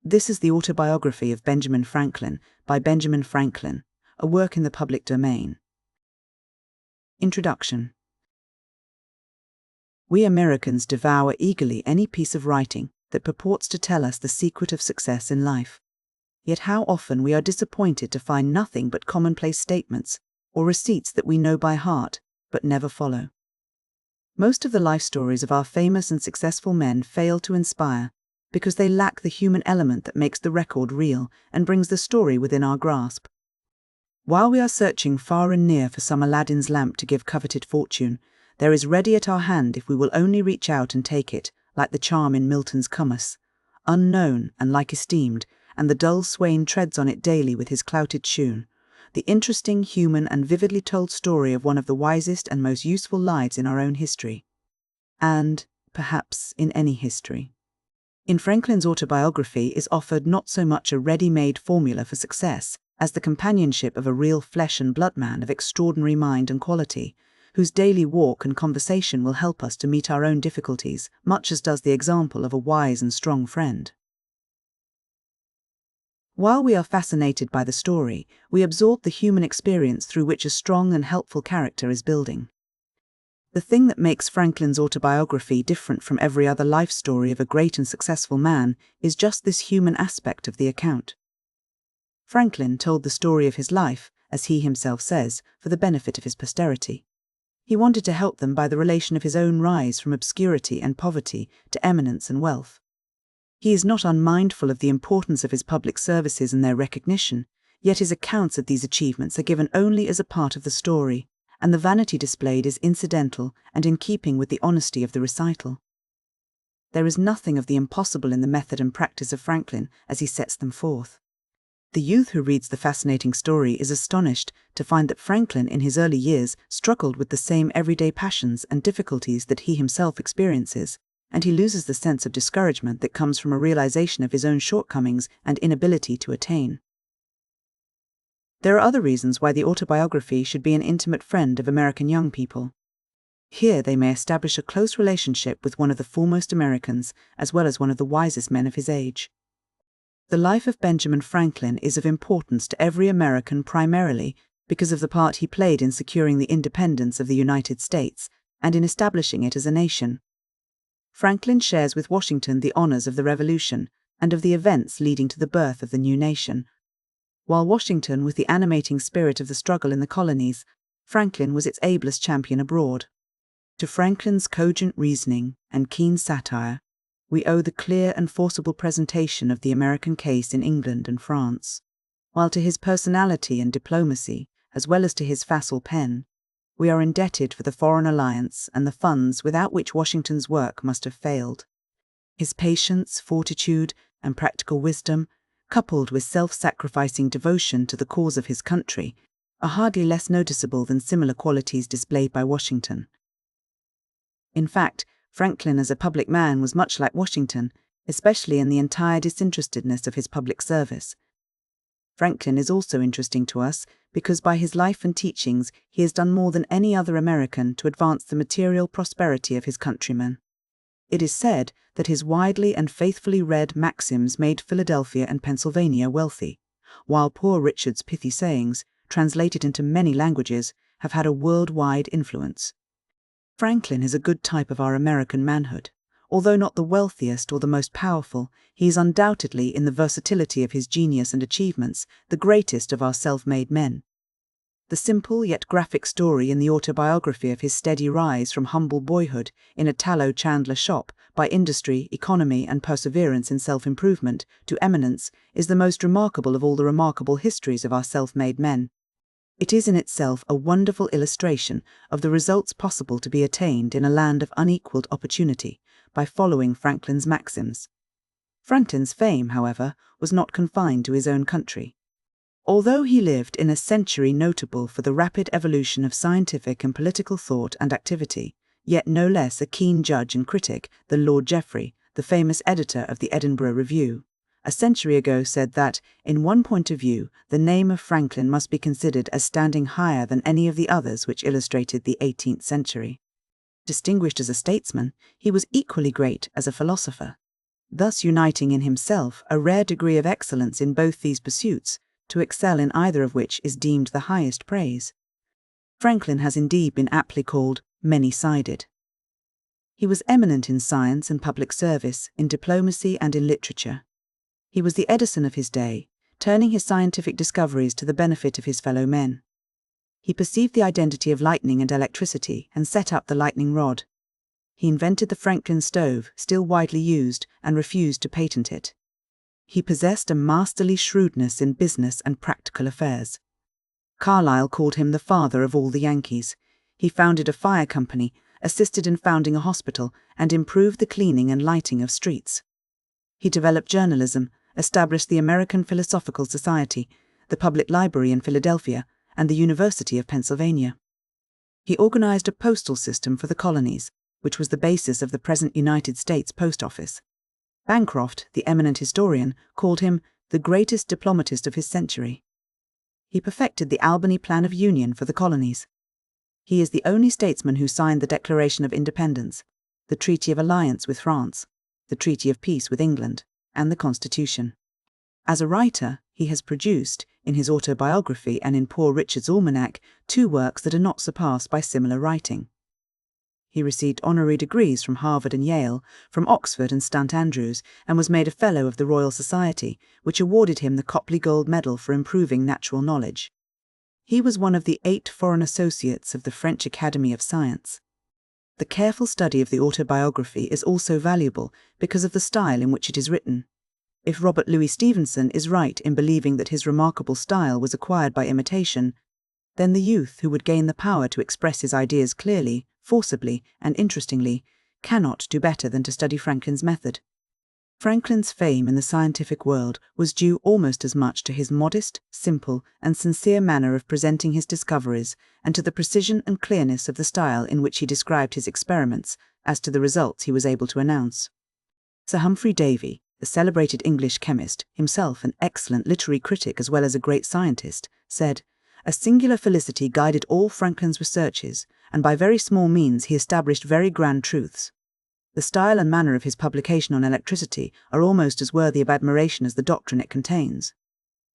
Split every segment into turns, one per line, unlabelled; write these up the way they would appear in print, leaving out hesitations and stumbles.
This is the Autobiography of Benjamin Franklin by Benjamin Franklin, a work in the public domain. Introduction. We Americans devour eagerly any piece of writing that purports to tell us the secret of success in life. Yet how often we are disappointed to find nothing but commonplace statements or receipts that we know by heart but never follow. Most of the life stories of our famous and successful men fail to inspire because they lack the human element that makes the record real and brings the story within our grasp. While we are searching far and near for some Aladdin's lamp to give coveted fortune, there is ready at our hand if we will only reach out and take it, like the charm in Milton's Comus, unknown and like esteemed, and the dull swain treads on it daily with his clouted shoon, the interesting, human, and vividly told story of one of the wisest and most useful lives in our own history, and, perhaps, in any history. In Franklin's autobiography is offered not so much a ready-made formula for success as the companionship of a real flesh-and-blood man of extraordinary mind and quality, whose daily walk and conversation will help us to meet our own difficulties, much as does the example of a wise and strong friend. While we are fascinated by the story, we absorb the human experience through which a strong and helpful character is building. The thing that makes Franklin's autobiography different from every other life story of a great and successful man is just this human aspect of the account. Franklin told the story of his life, as he himself says, for the benefit of his posterity. He wanted to help them by the relation of his own rise from obscurity and poverty to eminence and wealth. He is not unmindful of the importance of his public services and their recognition, yet his accounts of these achievements are given only as a part of the story, and the vanity displayed is incidental and in keeping with the honesty of the recital. There is nothing of the impossible in the method and practice of Franklin as he sets them forth. The youth who reads the fascinating story is astonished to find that Franklin in his early years struggled with the same everyday passions and difficulties that he himself experiences, and he loses the sense of discouragement that comes from a realization of his own shortcomings and inability to attain. There are other reasons why the autobiography should be an intimate friend of American young people. Here they may establish a close relationship with one of the foremost Americans, as well as one of the wisest men of his age. The life of Benjamin Franklin is of importance to every American primarily because of the part he played in securing the independence of the United States and in establishing it as a nation. Franklin shares with Washington the honors of the Revolution and of the events leading to the birth of the new nation. While Washington with the animating spirit of the struggle in the colonies, Franklin was its ablest champion abroad. To Franklin's cogent reasoning and keen satire, we owe the clear and forcible presentation of the American case in England and France, while to his personality and diplomacy, as well as to his facile pen, we are indebted for the foreign alliance and the funds without which Washington's work must have failed. His patience, fortitude, and practical wisdom, coupled with self-sacrificing devotion to the cause of his country, are hardly less noticeable than similar qualities displayed by Washington. In fact, Franklin as a public man was much like Washington, especially in the entire disinterestedness of his public service. Franklin is also interesting to us because by his life and teachings he has done more than any other American to advance the material prosperity of his countrymen. It is said that his widely and faithfully read maxims made Philadelphia and Pennsylvania wealthy, while Poor Richard's pithy sayings, translated into many languages, have had a worldwide influence. Franklin is a good type of our American manhood. Although not the wealthiest or the most powerful, he is undoubtedly, in the versatility of his genius and achievements, the greatest of our self-made men. The simple yet graphic story in the autobiography of his steady rise from humble boyhood in a tallow chandler shop by industry, economy, and perseverance in self-improvement to eminence is the most remarkable of all the remarkable histories of our self-made men. It is in itself a wonderful illustration of the results possible to be attained in a land of unequaled opportunity by following Franklin's maxims. Franklin's fame, however, was not confined to his own country. Although he lived in a century notable for the rapid evolution of scientific and political thought and activity, yet no less a keen judge and critic than Lord Jeffrey, the famous editor of the Edinburgh Review, a century ago said that, in one point of view, the name of Franklin must be considered as standing higher than any of the others which illustrated the 18th century. Distinguished as a statesman, he was equally great as a philosopher. thus uniting in himself a rare degree of excellence in both these pursuits, to excel in either of which is deemed the highest praise. Franklin has indeed been aptly called many-sided. He was eminent in science and public service, in diplomacy and in literature. He was the Edison of his day, turning his scientific discoveries to the benefit of his fellow men. He perceived the identity of lightning and electricity and set up the lightning rod. He invented the Franklin stove, still widely used, and refused to patent it. He possessed a masterly shrewdness in business and practical affairs. Carlyle called him the father of all the Yankees. He founded a fire company, assisted in founding a hospital, and improved the cleaning and lighting of streets. He developed journalism, established the American Philosophical Society, the Public Library in Philadelphia, and the University of Pennsylvania. He organized a postal system for the colonies, which was the basis of the present United States Post Office. Bancroft, the eminent historian, called him the greatest diplomatist of his century. He perfected the Albany Plan of Union for the colonies. He is the only statesman who signed the Declaration of Independence, the Treaty of Alliance with France, the Treaty of Peace with England, and the Constitution. As a writer, he has produced, in his autobiography and in Poor Richard's Almanac, 2 works that are not surpassed by similar writing. He received honorary degrees from Harvard and Yale, from Oxford and St Andrews, and was made a Fellow of the Royal Society, which awarded him the Copley Gold Medal for improving natural knowledge. He was one of the 8 foreign associates of the French Academy of Science. The careful study of the autobiography is also valuable because of the style in which it is written. If Robert Louis Stevenson is right in believing that his remarkable style was acquired by imitation, then the youth who would gain the power to express his ideas clearly, forcibly, and interestingly, cannot do better than to study Franklin's method. Franklin's fame in the scientific world was due almost as much to his modest, simple, and sincere manner of presenting his discoveries, and to the precision and clearness of the style in which he described his experiments, as to the results he was able to announce. Sir Humphry Davy, the celebrated English chemist, himself an excellent literary critic as well as a great scientist, said, "A singular felicity guided all Franklin's researches, and by very small means he established very grand truths. The style and manner of his publication on electricity are almost as worthy of admiration as the doctrine it contains."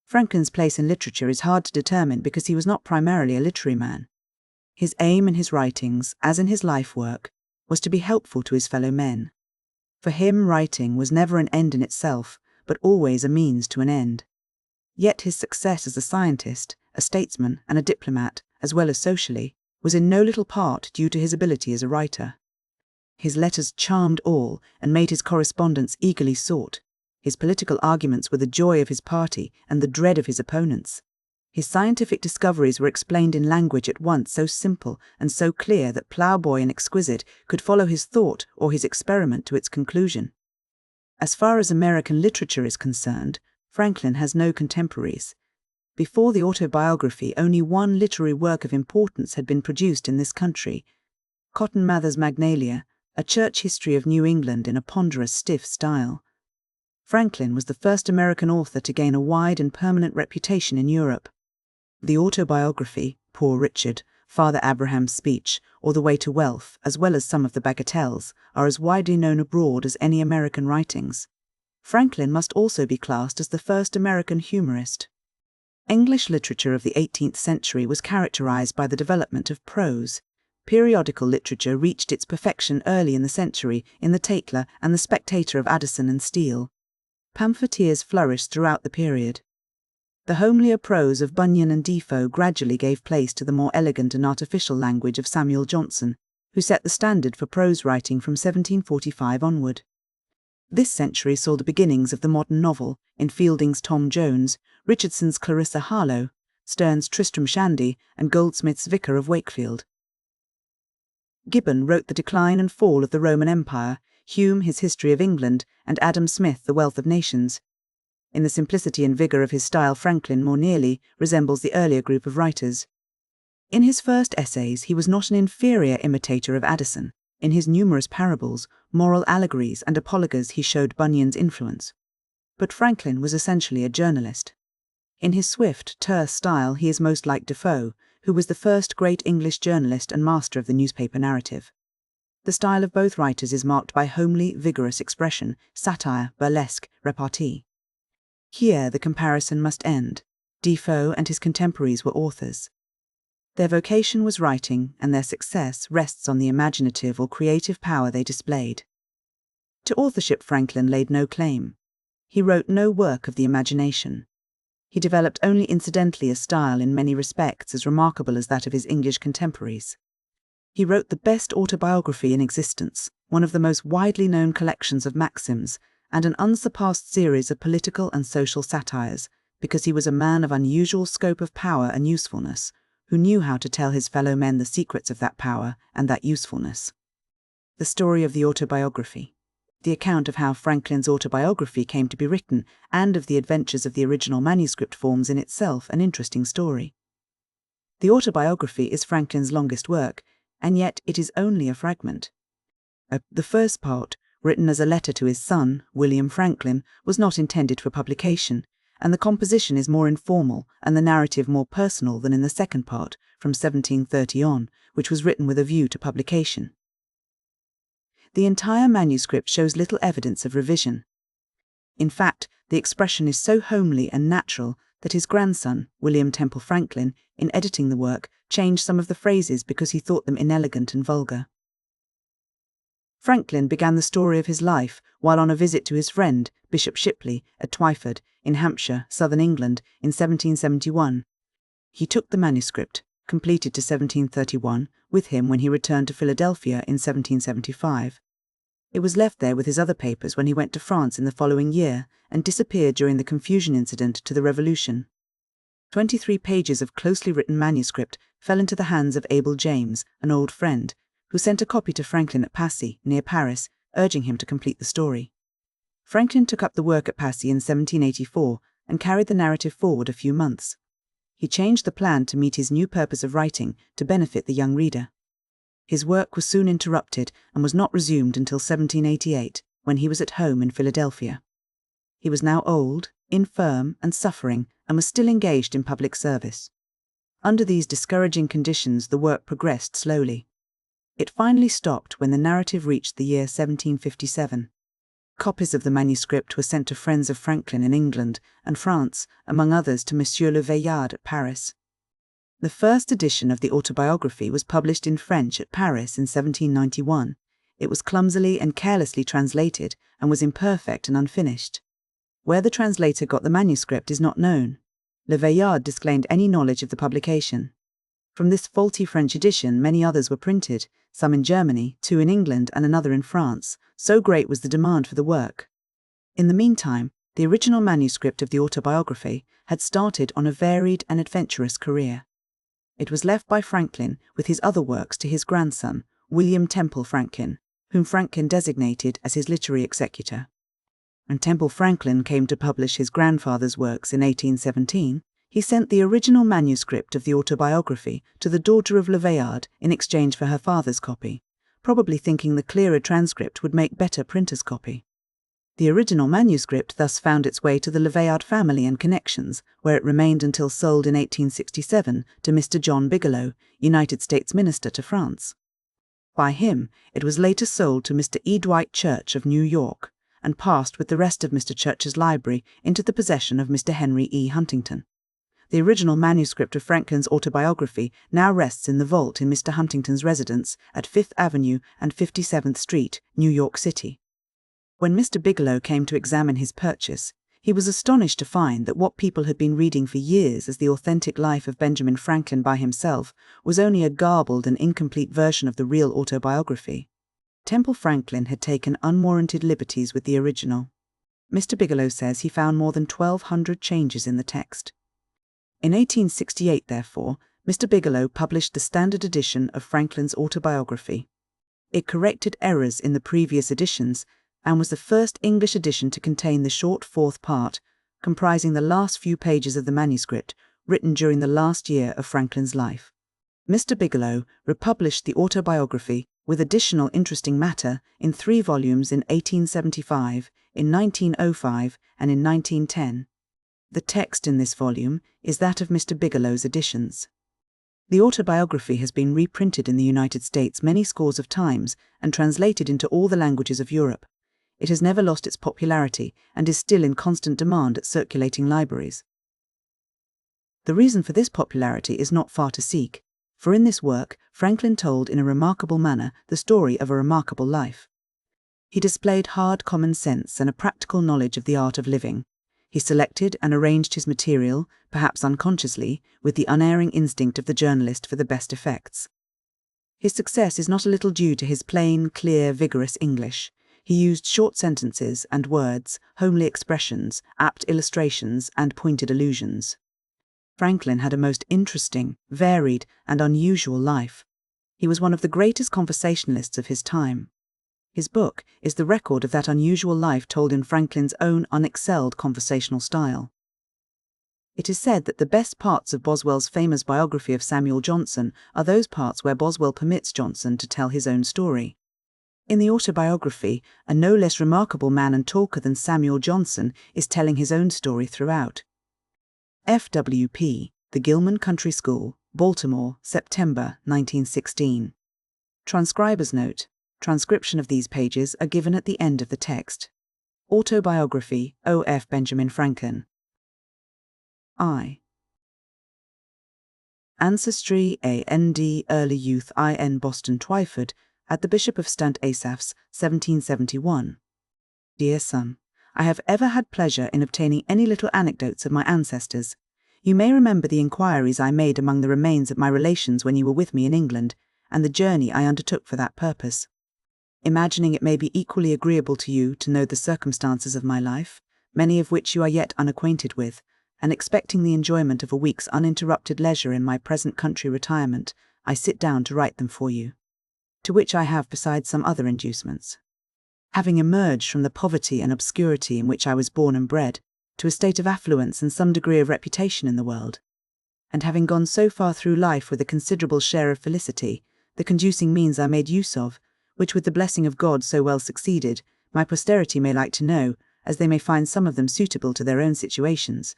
Franklin's place in literature is hard to determine because he was not primarily a literary man. His aim in his writings, as in his life work, was to be helpful to his fellow men. For him, writing was never an end in itself, but always a means to an end. Yet his success as a scientist, a statesman, and a diplomat, as well as socially, was in no little part due to his ability as a writer. His letters charmed all and made his correspondence eagerly sought. His political arguments were the joy of his party and the dread of his opponents. His scientific discoveries were explained in language at once so simple and so clear that ploughboy and exquisite could follow his thought or his experiment to its conclusion. As far as American literature is concerned, Franklin has no contemporaries. Before the autobiography, only one literary work of importance had been produced in this country, Cotton Mather's Magnalia, a church history of New England in a ponderous, stiff style. Franklin was the first American author to gain a wide and permanent reputation in Europe. The autobiography, Poor Richard, Father Abraham's Speech, or The Way to Wealth, as well as some of the bagatelles, are as widely known abroad as any American writings. Franklin must also be classed as the first American humorist. English literature of the 18th century was characterized by the development of prose. Periodical literature reached its perfection early in the century in The Tatler and The Spectator of Addison and Steele. Pamphleteers flourished throughout the period. The homelier prose of Bunyan and Defoe gradually gave place to the more elegant and artificial language of Samuel Johnson, who set the standard for prose writing from 1745 onward. This century saw the beginnings of the modern novel in Fielding's Tom Jones, Richardson's Clarissa Harlowe, Sterne's Tristram Shandy, and Goldsmith's Vicar of Wakefield. Gibbon wrote The Decline and Fall of the Roman Empire, Hume his History of England, and Adam Smith The Wealth of Nations. In the simplicity and vigour of his style, Franklin more nearly resembles the earlier group of writers. In his first essays, he was not an inferior imitator of Addison. In his numerous parables, moral allegories, and apologues he showed Bunyan's influence. But Franklin was essentially a journalist. In his swift, terse style he is most like Defoe, who was the first great English journalist and master of the newspaper narrative. The style of both writers is marked by homely, vigorous expression, satire, burlesque, repartee. Here the comparison must end. Defoe and his contemporaries were authors. Their vocation was writing, and their success rests on the imaginative or creative power they displayed. To authorship Franklin laid no claim. He wrote no work of the imagination. He developed only incidentally a style in many respects as remarkable as that of his English contemporaries. He wrote the best autobiography in existence, one of the most widely known collections of maxims, and an unsurpassed series of political and social satires, because he was a man of unusual scope of power and usefulness, who knew how to tell his fellow men the secrets of that power and that usefulness. The story of the autobiography. The account of how Franklin's autobiography came to be written and of the adventures of the original manuscript forms in itself an interesting story. The autobiography is Franklin's longest work, and yet it is only a fragment. The first part, written as a letter to his son, William Franklin, was not intended for publication, and the composition is more informal and the narrative more personal than in the second part, from 1730 on, which was written with a view to publication. The entire manuscript shows little evidence of revision. In fact, the expression is so homely and natural that his grandson, William Temple Franklin, in editing the work, changed some of the phrases because he thought them inelegant and vulgar. Franklin began the story of his life while on a visit to his friend, Bishop Shipley, at Twyford, in Hampshire, southern England, in 1771. He took the manuscript, completed to 1731, with him when he returned to Philadelphia in 1775. It was left there with his other papers when he went to France in the following year and disappeared during the confusion incident to the Revolution. 23 pages of closely written manuscript fell into the hands of Abel James, an old friend, who sent a copy to Franklin at Passy, near Paris, urging him to complete the story. Franklin took up the work at Passy in 1784 and carried the narrative forward a few months. He changed the plan to meet his new purpose of writing to benefit the young reader. His work was soon interrupted and was not resumed until 1788, when he was at home in Philadelphia. He was now old, infirm, and suffering, and was still engaged in public service. Under these discouraging conditions, the work progressed slowly. It finally stopped when the narrative reached the year 1757. Copies of the manuscript were sent to friends of Franklin in England and France, among others to Monsieur Le Veillard at Paris. The first edition of the autobiography was published in French at Paris in 1791. It was clumsily and carelessly translated and was imperfect and unfinished. Where the translator got the manuscript is not known. Le Veillard disclaimed any knowledge of the publication. From this faulty French edition, many others were printed, some in Germany, 2 in England, and another in France. So great was the demand for the work. In the meantime, the original manuscript of the autobiography had started on a varied and adventurous career. It was left by Franklin with his other works to his grandson, William Temple Franklin, whom Franklin designated as his literary executor. When Temple Franklin came to publish his grandfather's works in 1817, he sent the original manuscript of the autobiography to the daughter of Le Veillard in exchange for her father's copy, probably thinking the clearer transcript would make better printer's copy. The original manuscript thus found its way to the Le Veillard family and connections, where it remained until sold in 1867 to Mr. John Bigelow, United States Minister to France. By him, it was later sold to Mr. E. Dwight Church of New York, and passed with the rest of Mr. Church's library into the possession of Mr. Henry E. Huntington. The original manuscript of Franklin's autobiography now rests in the vault in Mr. Huntington's residence at 5th Avenue and 57th Street, New York City. When Mr. Bigelow came to examine his purchase, he was astonished to find that what people had been reading for years as the authentic life of Benjamin Franklin by himself was only a garbled and incomplete version of the real autobiography. Temple Franklin had taken unwarranted liberties with the original. Mr. Bigelow says he found more than 1,200 changes in the text. In 1868, therefore, Mr. Bigelow published the standard edition of Franklin's autobiography. It corrected errors in the previous editions and was the first English edition to contain the short fourth part, comprising the last few pages of the manuscript, written during the last year of Franklin's life. Mr. Bigelow republished the autobiography with additional interesting matter in 3 volumes in 1875, in 1905, and in 1910. The text in this volume is that of Mr. Bigelow's editions. The autobiography has been reprinted in the United States many scores of times and translated into all the languages of Europe. It has never lost its popularity and is still in constant demand at circulating libraries. The reason for this popularity is not far to seek, for in this work, Franklin told in a remarkable manner the story of a remarkable life. He displayed hard common sense and a practical knowledge of the art of living. He selected and arranged his material, perhaps unconsciously, with the unerring instinct of the journalist for the best effects. His success is not a little due to his plain, clear, vigorous English. He used short sentences and words, homely expressions, apt illustrations, and pointed allusions. Franklin had a most interesting, varied, and unusual life. He was one of the greatest conversationalists of his time. His book is the record of that unusual life told in Franklin's own unexcelled conversational style. It is said that the best parts of Boswell's famous biography of Samuel Johnson are those parts where Boswell permits Johnson to tell his own story. In the autobiography, a no less remarkable man and talker than Samuel Johnson is telling his own story throughout. FWP, The Gilman Country School, Baltimore, September 1916. Transcriber's note. Transcription of these pages are given at the end of the text. Autobiography of Benjamin Franklin. I. Ancestry A.N.D. Early Youth I.N. Boston Twyford at the Bishop of St. Asaph's 1771. Dear son, I have ever had pleasure in obtaining any little anecdotes of my ancestors. You may remember the inquiries I made among the remains of my relations when you were with me in England, and the journey I undertook for that purpose. Imagining it may be equally agreeable to you to know the circumstances of my life, many of which you are yet unacquainted with, and expecting the enjoyment of a week's uninterrupted leisure in my present country retirement, I sit down to write them for you, to which I have besides some other inducements. Having emerged from the poverty and obscurity in which I was born and bred, to a state of affluence and some degree of reputation in the world, and having gone so far through life with a considerable share of felicity, the conducing means I made use of, which with the blessing of God so well succeeded, my posterity may like to know, as they may find some of them suitable to their own situations,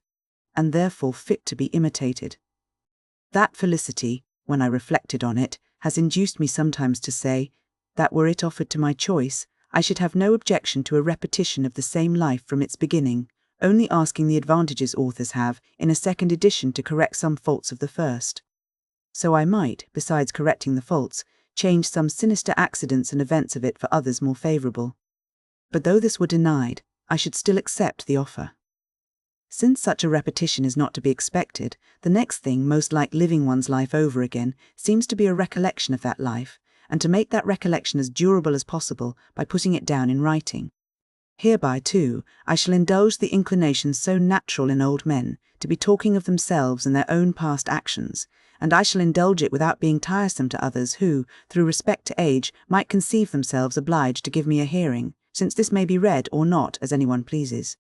and therefore fit to be imitated. That felicity, when I reflected on it, has induced me sometimes to say, that were it offered to my choice, I should have no objection to a repetition of the same life from its beginning, only asking the advantages authors have in a second edition to correct some faults of the first. So I might, besides correcting the faults, change some sinister accidents and events of it for others more favourable. But though this were denied, I should still accept the offer. Since such a repetition is not to be expected, the next thing most like living one's life over again seems to be a recollection of that life, and to make that recollection as durable as possible by putting it down in writing. Hereby, too, I shall indulge the inclination so natural in old men to be talking of themselves and their own past actions, and I shall indulge it without being tiresome to others who, through respect to age, might conceive themselves obliged to give me a hearing, since this may be read or not as anyone pleases.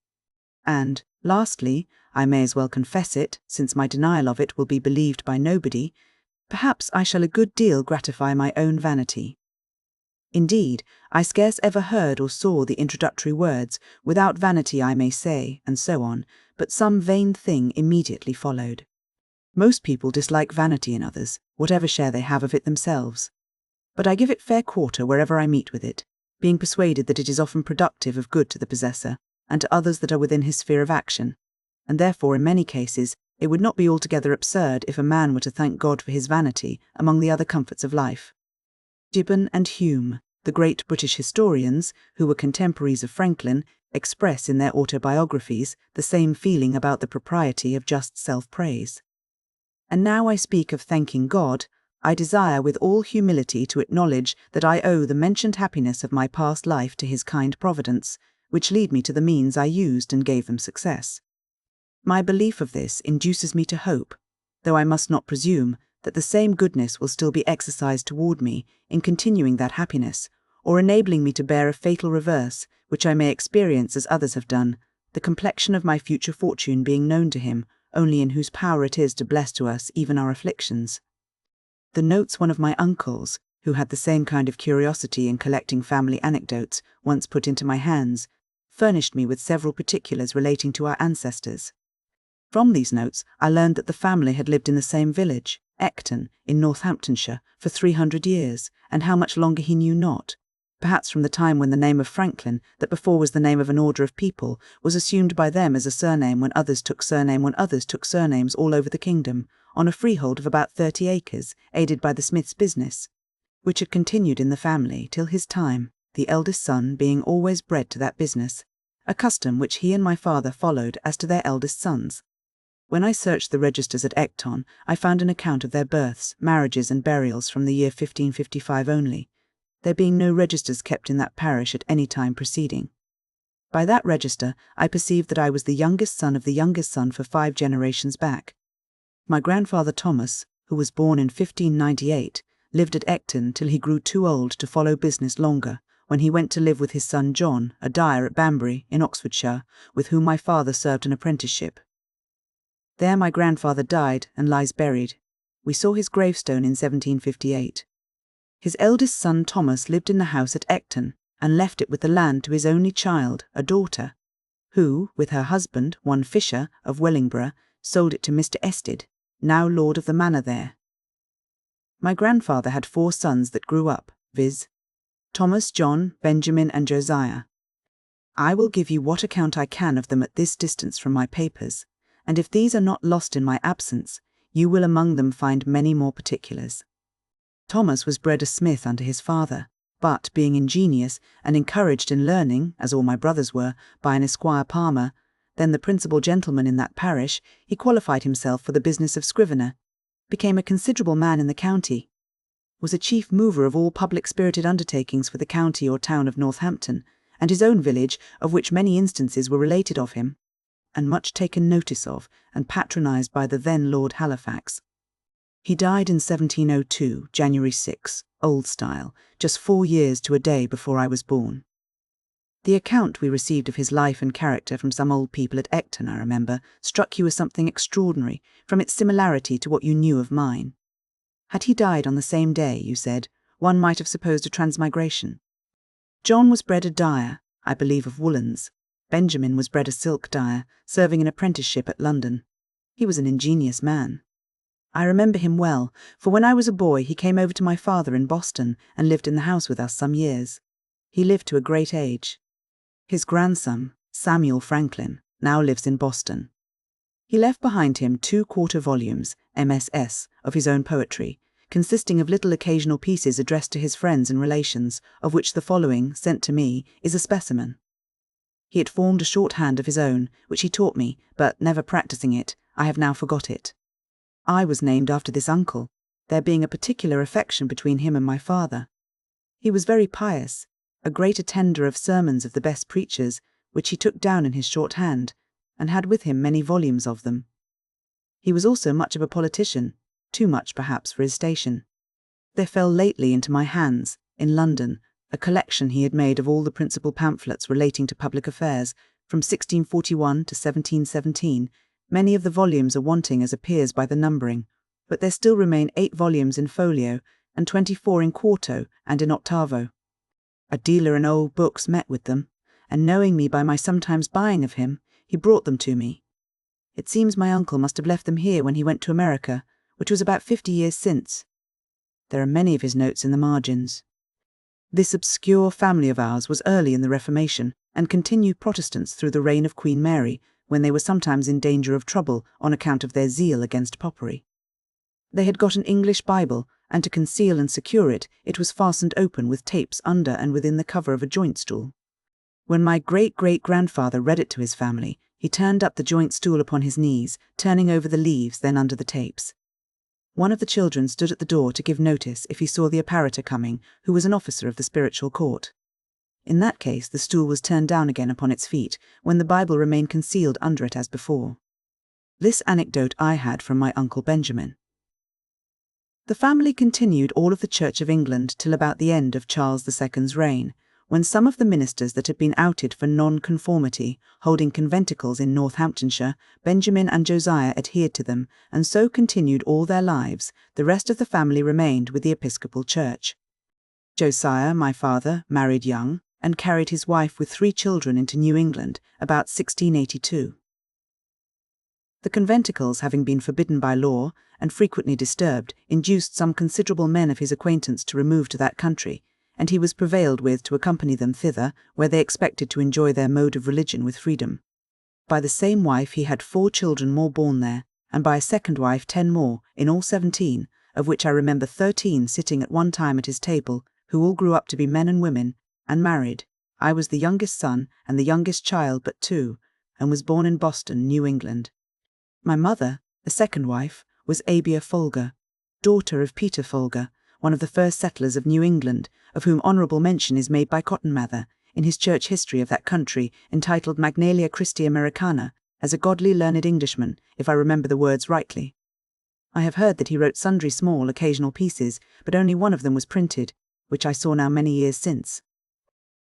And, lastly, I may as well confess it, since my denial of it will be believed by nobody, perhaps I shall a good deal gratify my own vanity. Indeed, I scarce ever heard or saw the introductory words, without vanity I may say, and so on, but some vain thing immediately followed. Most people dislike vanity in others, whatever share they have of it themselves. But I give it fair quarter wherever I meet with it, being persuaded that it is often productive of good to the possessor, and to others that are within his sphere of action, and therefore in many cases it would not be altogether absurd if a man were to thank God for his vanity among the other comforts of life. Gibbon and Hume, the great British historians, who were contemporaries of Franklin, express in their autobiographies the same feeling about the propriety of just self-praise. And now I speak of thanking God, I desire with all humility to acknowledge that I owe the mentioned happiness of my past life to his kind providence, which lead me to the means I used and gave them success. My belief of this induces me to hope, though I must not presume, that the same goodness will still be exercised toward me in continuing that happiness, or enabling me to bear a fatal reverse, which I may experience as others have done, the complexion of my future fortune being known to him, only in whose power it is to bless to us even our afflictions. The notes one of my uncles, who had the same kind of curiosity in collecting family anecdotes, once put into my hands, furnished me with several particulars relating to our ancestors. From these notes I learned that the family had lived in the same village, Ecton, in Northamptonshire, for 300 years, and how much longer he knew not. Perhaps from the time when the name of Franklin, that before was the name of an order of people, was assumed by them as a surname when others took surnames all over the kingdom, on a freehold of about 30 acres, aided by the smith's business, which had continued in the family till his time, the eldest son being always bred to that business, a custom which he and my father followed as to their eldest sons. When I searched the registers at Ecton, I found an account of their births, marriages, and burials from the year 1555 only, there being no registers kept in that parish at any time preceding. By that register, I perceived that I was the youngest son of the youngest son for 5 generations back. My grandfather Thomas, who was born in 1598, lived at Ecton till he grew too old to follow business longer, when he went to live with his son John, a dyer at Banbury, in Oxfordshire, with whom my father served an apprenticeship. There my grandfather died and lies buried. We saw his gravestone in 1758. His eldest son Thomas lived in the house at Ecton, and left it with the land to his only child, a daughter, who, with her husband, one Fisher, of Wellingborough, sold it to Mr. Ested, now lord of the manor there. My grandfather had 4 sons that grew up, viz. Thomas, John, Benjamin, and Josiah. I will give you what account I can of them at this distance from my papers, and if these are not lost in my absence, you will among them find many more particulars. Thomas was bred a smith unto his father, but, being ingenious, and encouraged in learning, as all my brothers were, by an Esquire Palmer, then the principal gentleman in that parish, he qualified himself for the business of scrivener, became a considerable man in the county, was a chief mover of all public-spirited undertakings for the county or town of Northampton, and his own village, of which many instances were related of him, and much taken notice of, and patronised by the then Lord Halifax. He died in 1702, January 6, old style, just 4 years to a day before I was born. The account we received of his life and character from some old people at Ecton, I remember, struck you as something extraordinary, from its similarity to what you knew of mine. Had he died on the same day, you said, one might have supposed a transmigration. John was bred a dyer, I believe of woollens. Benjamin was bred a silk dyer, serving an apprenticeship at London. He was an ingenious man. I remember him well, for when I was a boy he came over to my father in Boston and lived in the house with us some years. He lived to a great age. His grandson, Samuel Franklin, now lives in Boston. He left behind him 2 quarto volumes, MSS, of his own poetry, consisting of little occasional pieces addressed to his friends and relations, of which the following, sent to me, is a specimen. He had formed a shorthand of his own, which he taught me, but never practising it, I have now forgot it. I was named after this uncle, there being a particular affection between him and my father. He was very pious, a great attender of sermons of the best preachers, which he took down in his shorthand, and had with him many volumes of them. He was also much of a politician, too much perhaps for his station. There fell lately into my hands, in London, a collection he had made of all the principal pamphlets relating to public affairs, from 1641 to 1717, many of the volumes are wanting as appears by the numbering, but there still remain 8 volumes in folio, and 24 in quarto and in octavo. A dealer in old books met with them, and knowing me by my sometimes buying of him, he brought them to me. It seems my uncle must have left them here when he went to America, which was about 50 years since. There are many of his notes in the margins. This obscure family of ours was early in the Reformation, and continued Protestants through the reign of Queen Mary, when they were sometimes in danger of trouble on account of their zeal against popery. They had got an English Bible, and to conceal and secure it, it was fastened open with tapes under and within the cover of a joint stool. When my great-great-grandfather read it to his family, he turned up the joint stool upon his knees, turning over the leaves, then under the tapes. One of the children stood at the door to give notice if he saw the apparitor coming, who was an officer of the spiritual court. In that case the stool was turned down again upon its feet, when the Bible remained concealed under it as before. This anecdote I had from my uncle Benjamin. The family continued all of the Church of England till about the end of Charles II's reign, when some of the ministers that had been outed for non-conformity, holding conventicles in Northamptonshire, Benjamin and Josiah adhered to them, and so continued all their lives. The rest of the family remained with the Episcopal Church. Josiah, my father, married young, and carried his wife with 3 children into New England about 1682. The conventicles, having been forbidden by law and frequently disturbed, induced some considerable men of his acquaintance to remove to that country, and he was prevailed with to accompany them thither, where they expected to enjoy their mode of religion with freedom. By the same wife he had 4 children more born there, and by a second wife 10 more, in all 17, of which I remember 13 sitting at one time at his table, who all grew up to be men and women, and married. I was the youngest son and the youngest child but 2, and was born in Boston, New England. My mother, the second wife, was Abia Folger, daughter of Peter Folger, one of the first settlers of New England, of whom honourable mention is made by Cotton Mather, in his church history of that country, entitled Magnalia Christi Americana, as a godly learned Englishman, if I remember the words rightly. I have heard that he wrote sundry small occasional pieces, but only one of them was printed, which I saw now many years since.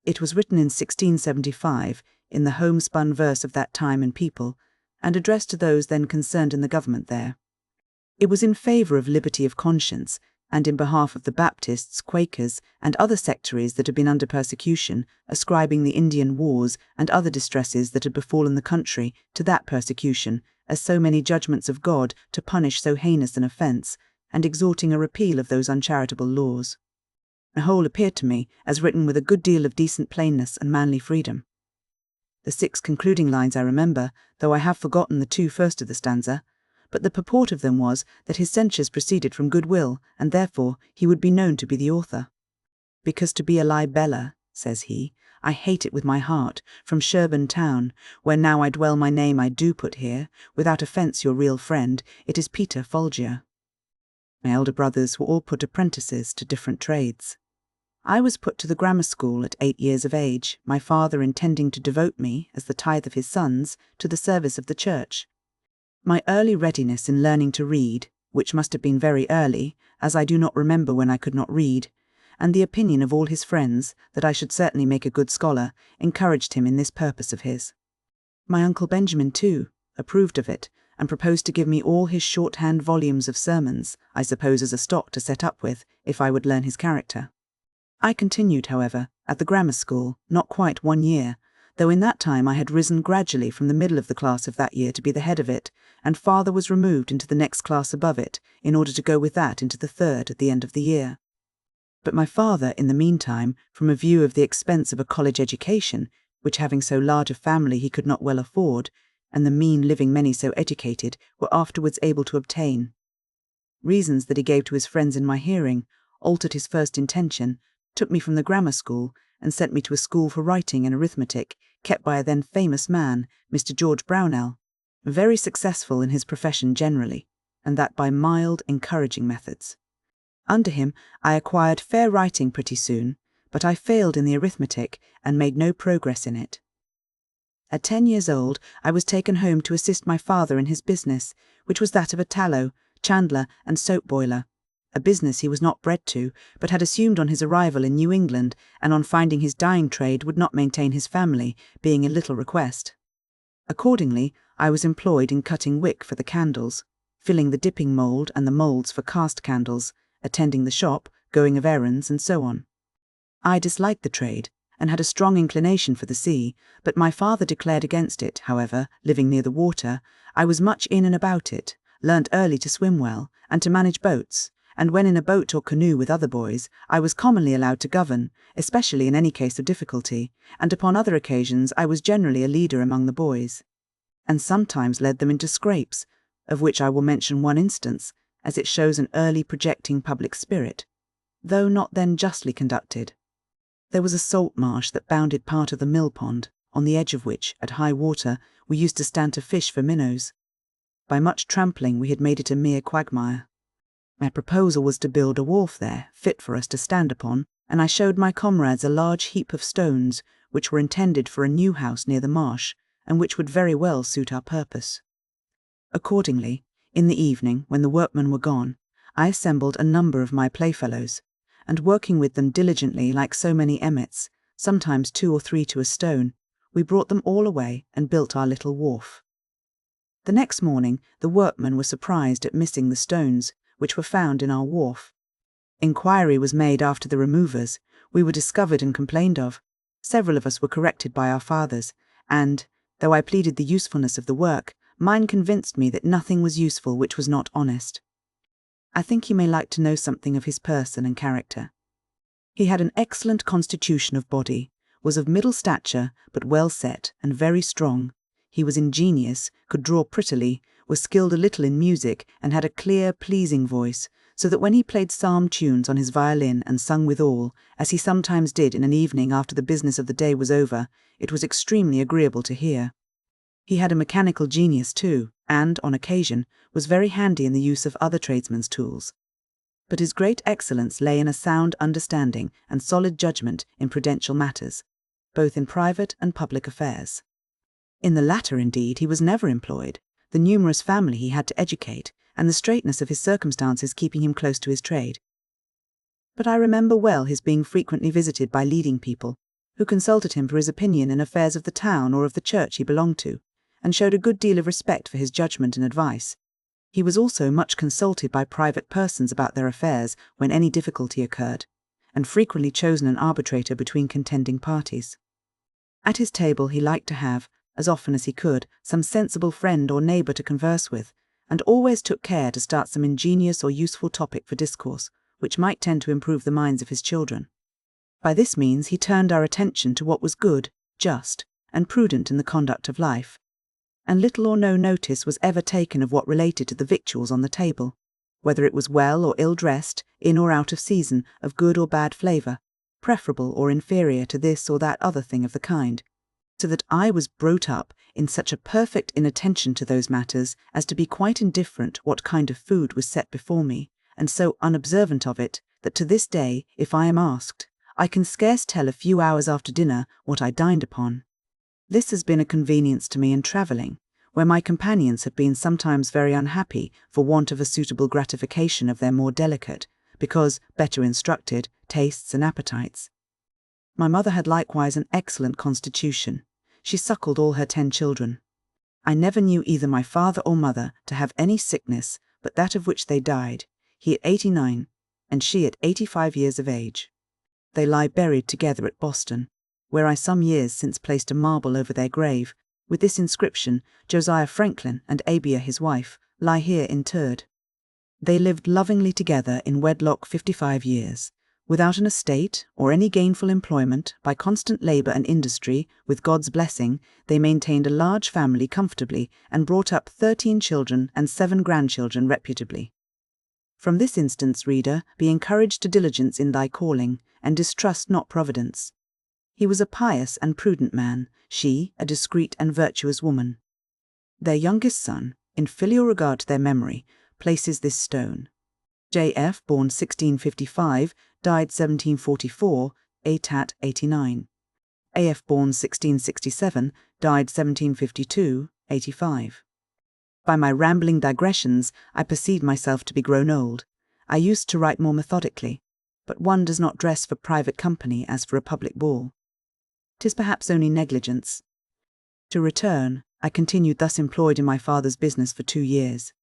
It was written in 1675, in the homespun verse of that time and people, and addressed to those then concerned in the government there. It was in favour of liberty of conscience, and in behalf of the Baptists, Quakers, and other sectaries that had been under persecution, ascribing the Indian wars and other distresses that had befallen the country to that persecution, as so many judgments of God to punish so heinous an offence, and exhorting a repeal of those uncharitable laws. The whole appeared to me as written with a good deal of decent plainness and manly freedom. The 6 concluding lines I remember, though I have forgotten the 2 first of the stanza, but the purport of them was that his censures proceeded from good will, and therefore he would be known to be the author. Because to be a libella, says he, I hate it with my heart, from Sherburn town, where now I dwell my name I do put here, without offence your real friend, it is Peter Folger. My elder brothers were all put apprentices to different trades. I was put to the grammar school at 8 years of age, my father intending to devote me, as the tithe of his sons, to the service of the church. My early readiness in learning to read, which must have been very early, as I do not remember when I could not read, and the opinion of all his friends that I should certainly make a good scholar, encouraged him in this purpose of his. My uncle Benjamin, too, approved of it, and proposed to give me all his shorthand volumes of sermons, I suppose as a stock to set up with, if I would learn his character. I continued, however, at the grammar school not quite 1 year, though in that time I had risen gradually from the middle of the class of that year to be the head of it, and father was removed into the next class above it, in order to go with that into the 3rd at the end of the year. But my father, in the meantime, from a view of the expense of a college education, which having so large a family he could not well afford, and the mean living many so educated were afterwards able to obtain, reasons that he gave to his friends in my hearing, altered his first intention, took me from the grammar school, and sent me to a school for writing and arithmetic, kept by a then famous man, Mr. George Brownell, very successful in his profession generally, and that by mild, encouraging methods. Under him I acquired fair writing pretty soon, but I failed in the arithmetic and made no progress in it. At 10 years old I was taken home to assist my father in his business, which was that of a tallow, chandler, and soap boiler, a business he was not bred to, but had assumed on his arrival in New England, and on finding his dyeing trade would not maintain his family, being in little request. Accordingly, I was employed in cutting wick for the candles, filling the dipping mould and the moulds for cast candles, attending the shop, going of errands, and so on. I disliked the trade, and had a strong inclination for the sea, but my father declared against it. However, living near the water, I was much in and about it, learnt early to swim well, and to manage boats, and when in a boat or canoe with other boys, I was commonly allowed to govern, especially in any case of difficulty, and upon other occasions I was generally a leader among the boys, and sometimes led them into scrapes, of which I will mention one instance, as it shows an early projecting public spirit, though not then justly conducted. There was a salt marsh that bounded part of the mill pond, on the edge of which, at high water, we used to stand to fish for minnows. By much trampling we had made it a mere quagmire. My proposal was to build a wharf there, fit for us to stand upon, and I showed my comrades a large heap of stones, which were intended for a new house near the marsh, and which would very well suit our purpose. Accordingly, in the evening, when the workmen were gone, I assembled a number of my playfellows, and working with them diligently like so many emmets, sometimes 2 or 3 to a stone, we brought them all away and built our little wharf. The next morning the workmen were surprised at missing the stones, which were found in our wharf. Inquiry was made after the removers, we were discovered and complained of. Several of us were corrected by our fathers, and, though I pleaded the usefulness of the work, mine convinced me that nothing was useful which was not honest. I think you may like to know something of his person and character. He had an excellent constitution of body, was of middle stature, but well set and very strong. He was ingenious, could draw prettily, was skilled a little in music, and had a clear, pleasing voice, so that when he played psalm tunes on his violin and sung withal, as he sometimes did in an evening after the business of the day was over, it was extremely agreeable to hear. He had a mechanical genius too, and, on occasion, was very handy in the use of other tradesmen's tools. But his great excellence lay in a sound understanding and solid judgment in prudential matters, both in private and public affairs. In the latter, indeed, he was never employed, the numerous family he had to educate, and the straightness of his circumstances keeping him close to his trade. But I remember well his being frequently visited by leading people, who consulted him for his opinion in affairs of the town or of the church he belonged to, and showed a good deal of respect for his judgment and advice. He was also much consulted by private persons about their affairs when any difficulty occurred, and frequently chosen an arbitrator between contending parties. At his table he liked to have, as often as he could, some sensible friend or neighbour to converse with, and always took care to start some ingenious or useful topic for discourse, which might tend to improve the minds of his children. By this means he turned our attention to what was good, just, and prudent in the conduct of life, and little or no notice was ever taken of what related to the victuals on the table, whether it was well or ill dressed, in or out of season, of good or bad flavour, preferable or inferior to this or that other thing of the kind, so that I was brought up in such a perfect inattention to those matters as to be quite indifferent what kind of food was set before me, and so unobservant of it, that to this day, if I am asked, I can scarce tell a few hours after dinner what I dined upon. This has been a convenience to me in travelling, where my companions have been sometimes very unhappy for want of a suitable gratification of their more delicate, because better instructed, tastes and appetites. My mother had likewise an excellent constitution. She suckled all her 10 children. I never knew either my father or mother to have any sickness but that of which they died, he at 89, and she at 85 years of age. They lie buried together at Boston, where I some years since placed a marble over their grave, with this inscription, Josiah Franklin and Abia his wife lie here interred. They lived lovingly together in wedlock 55 years, without an estate or any gainful employment. By constant labour and industry, with God's blessing, they maintained a large family comfortably and brought up 13 children and 7 grandchildren reputably. From this instance, reader, be encouraged to diligence in thy calling, and distrust not providence. He was a pious and prudent man, she a discreet and virtuous woman. Their youngest son, in filial regard to their memory, places this stone. J.F., born 1655, died 1744, aetat. 89. A.F., born 1667, died 1752, 85. By my rambling digressions, I perceived myself to be grown old. I used to write more methodically, but one does not dress for private company as for a public ball. 'Tis perhaps only negligence. To return, I continued thus employed in my father's business for 2 years.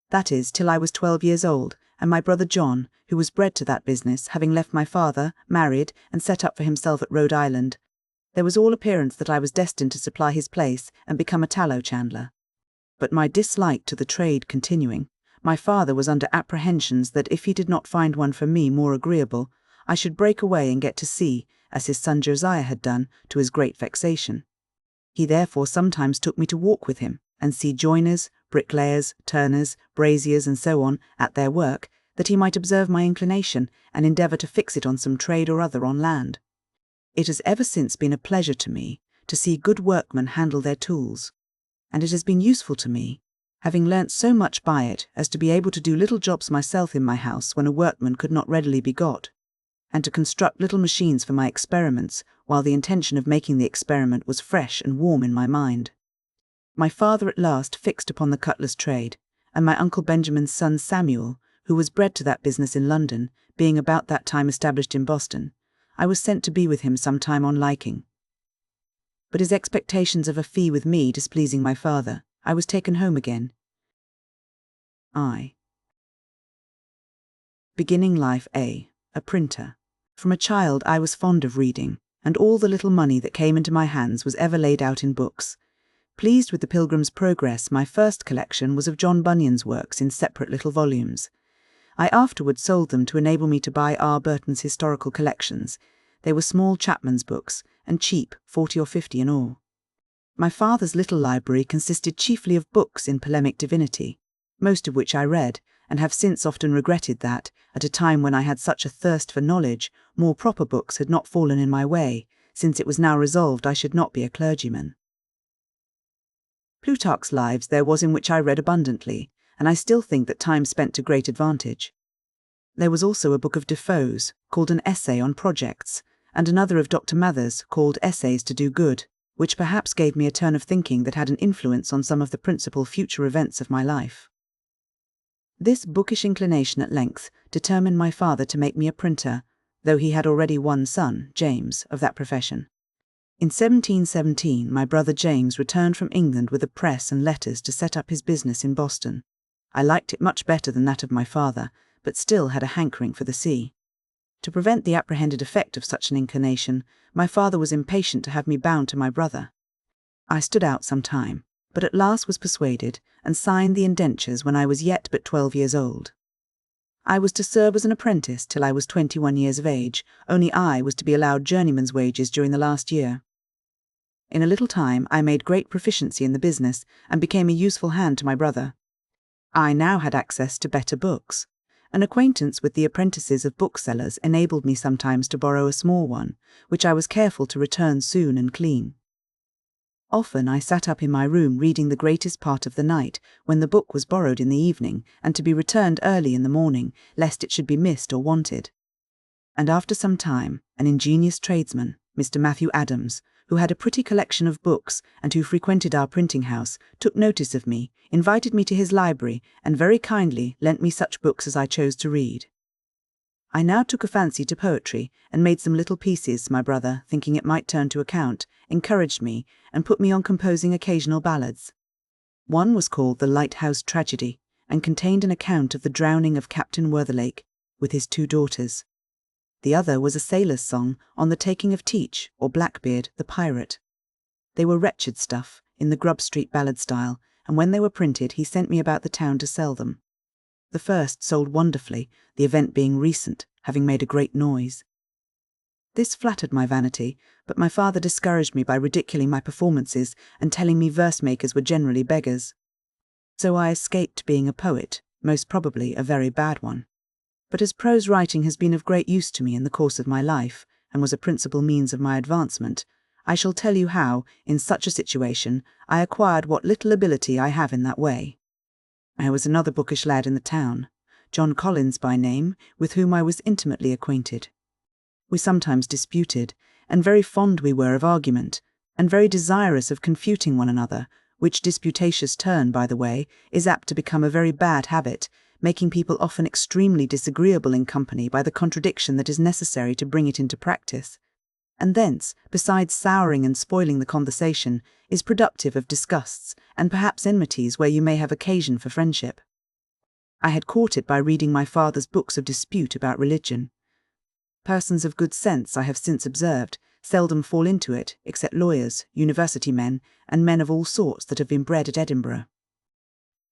That is, till I was 12 years old, and my brother John, who was bred to that business, having left my father, married, and set up for himself at Rhode Island, there was all appearance that I was destined to supply his place and become a tallow chandler. But my dislike to the trade continuing, my father was under apprehensions that if he did not find one for me more agreeable, I should break away and get to sea, as his son Josiah had done, to his great vexation. He therefore sometimes took me to walk with him, and see joiners, bricklayers, turners, braziers, and so on, at their work, that he might observe my inclination, and endeavour to fix it on some trade or other on land. It has ever since been a pleasure to me to see good workmen handle their tools, and it has been useful to me, having learnt so much by it as to be able to do little jobs myself in my house when a workman could not readily be got, and to construct little machines for my experiments, while the intention of making the experiment was fresh and warm in my mind. My father at last fixed upon the cutler's trade, and my uncle Benjamin's son Samuel, who was bred to that business in London, being about that time established in Boston, I was sent to be with him some time on liking. But his expectations of a fee with me displeasing my father, I was taken home again. Beginning life a printer. From a child I was fond of reading, and all the little money that came into my hands was ever laid out in books. Pleased with the Pilgrim's Progress, my first collection was of John Bunyan's works in separate little volumes. I afterwards sold them to enable me to buy R. Burton's historical collections. They were small chapman's books, and cheap, 40 or 50 in all. My father's little library consisted chiefly of books in polemic divinity, most of which I read, and have since often regretted that, at a time when I had such a thirst for knowledge, more proper books had not fallen in my way, since it was now resolved I should not be a clergyman. Plutarch's Lives there was in which I read abundantly, and I still think that time spent to great advantage. There was also a book of Defoe's, called An Essay on Projects, and another of Dr. Mather's, called Essays to Do Good, which perhaps gave me a turn of thinking that had an influence on some of the principal future events of my life. This bookish inclination at length determined my father to make me a printer, though he had already one son, James, of that profession. In 1717, my brother James returned from England with a press and letters to set up his business in Boston. I liked it much better than that of my father, but still had a hankering for the sea. To prevent the apprehended effect of such an inclination, my father was impatient to have me bound to my brother. I stood out some time, but at last was persuaded, and signed the indentures when I was yet but 12 years old. I was to serve as an apprentice till I was 21 years of age, only I was to be allowed journeyman's wages during the last year. In a little time I made great proficiency in the business, and became a useful hand to my brother. I now had access to better books. An acquaintance with the apprentices of booksellers enabled me sometimes to borrow a small one, which I was careful to return soon and clean. Often I sat up in my room reading the greatest part of the night, when the book was borrowed in the evening, and to be returned early in the morning, lest it should be missed or wanted. And after some time, an ingenious tradesman, Mr. Matthew Adams, who had a pretty collection of books, and who frequented our printing house, took notice of me, invited me to his library, and very kindly lent me such books as I chose to read. I now took a fancy to poetry, and made some little pieces. My brother, thinking it might turn to account, encouraged me, and put me on composing occasional ballads. One was called The Lighthouse Tragedy, and contained an account of the drowning of Captain Worthilake, with his 2 daughters. The other was a sailor's song on the taking of Teach, or Blackbeard, the pirate. They were wretched stuff, in the Grub Street ballad style, and when they were printed he sent me about the town to sell them. The first sold wonderfully, the event being recent, having made a great noise. This flattered my vanity, but my father discouraged me by ridiculing my performances and telling me verse-makers were generally beggars. So I escaped being a poet, most probably a very bad one. But as prose writing has been of great use to me in the course of my life, and was a principal means of my advancement, I shall tell you how, in such a situation, I acquired what little ability I have in that way. I was another bookish lad in the town, John Collins by name, with whom I was intimately acquainted. We sometimes disputed, and very fond we were of argument, and very desirous of confuting one another, which disputatious turn, by the way, is apt to become a very bad habit, making people often extremely disagreeable in company by the contradiction that is necessary to bring it into practice, and thence, besides souring and spoiling the conversation, is productive of disgusts, and perhaps enmities where you may have occasion for friendship. I had caught it by reading my father's books of dispute about religion. Persons of good sense, I have since observed, seldom fall into it, except lawyers, university men, and men of all sorts that have been bred at Edinburgh.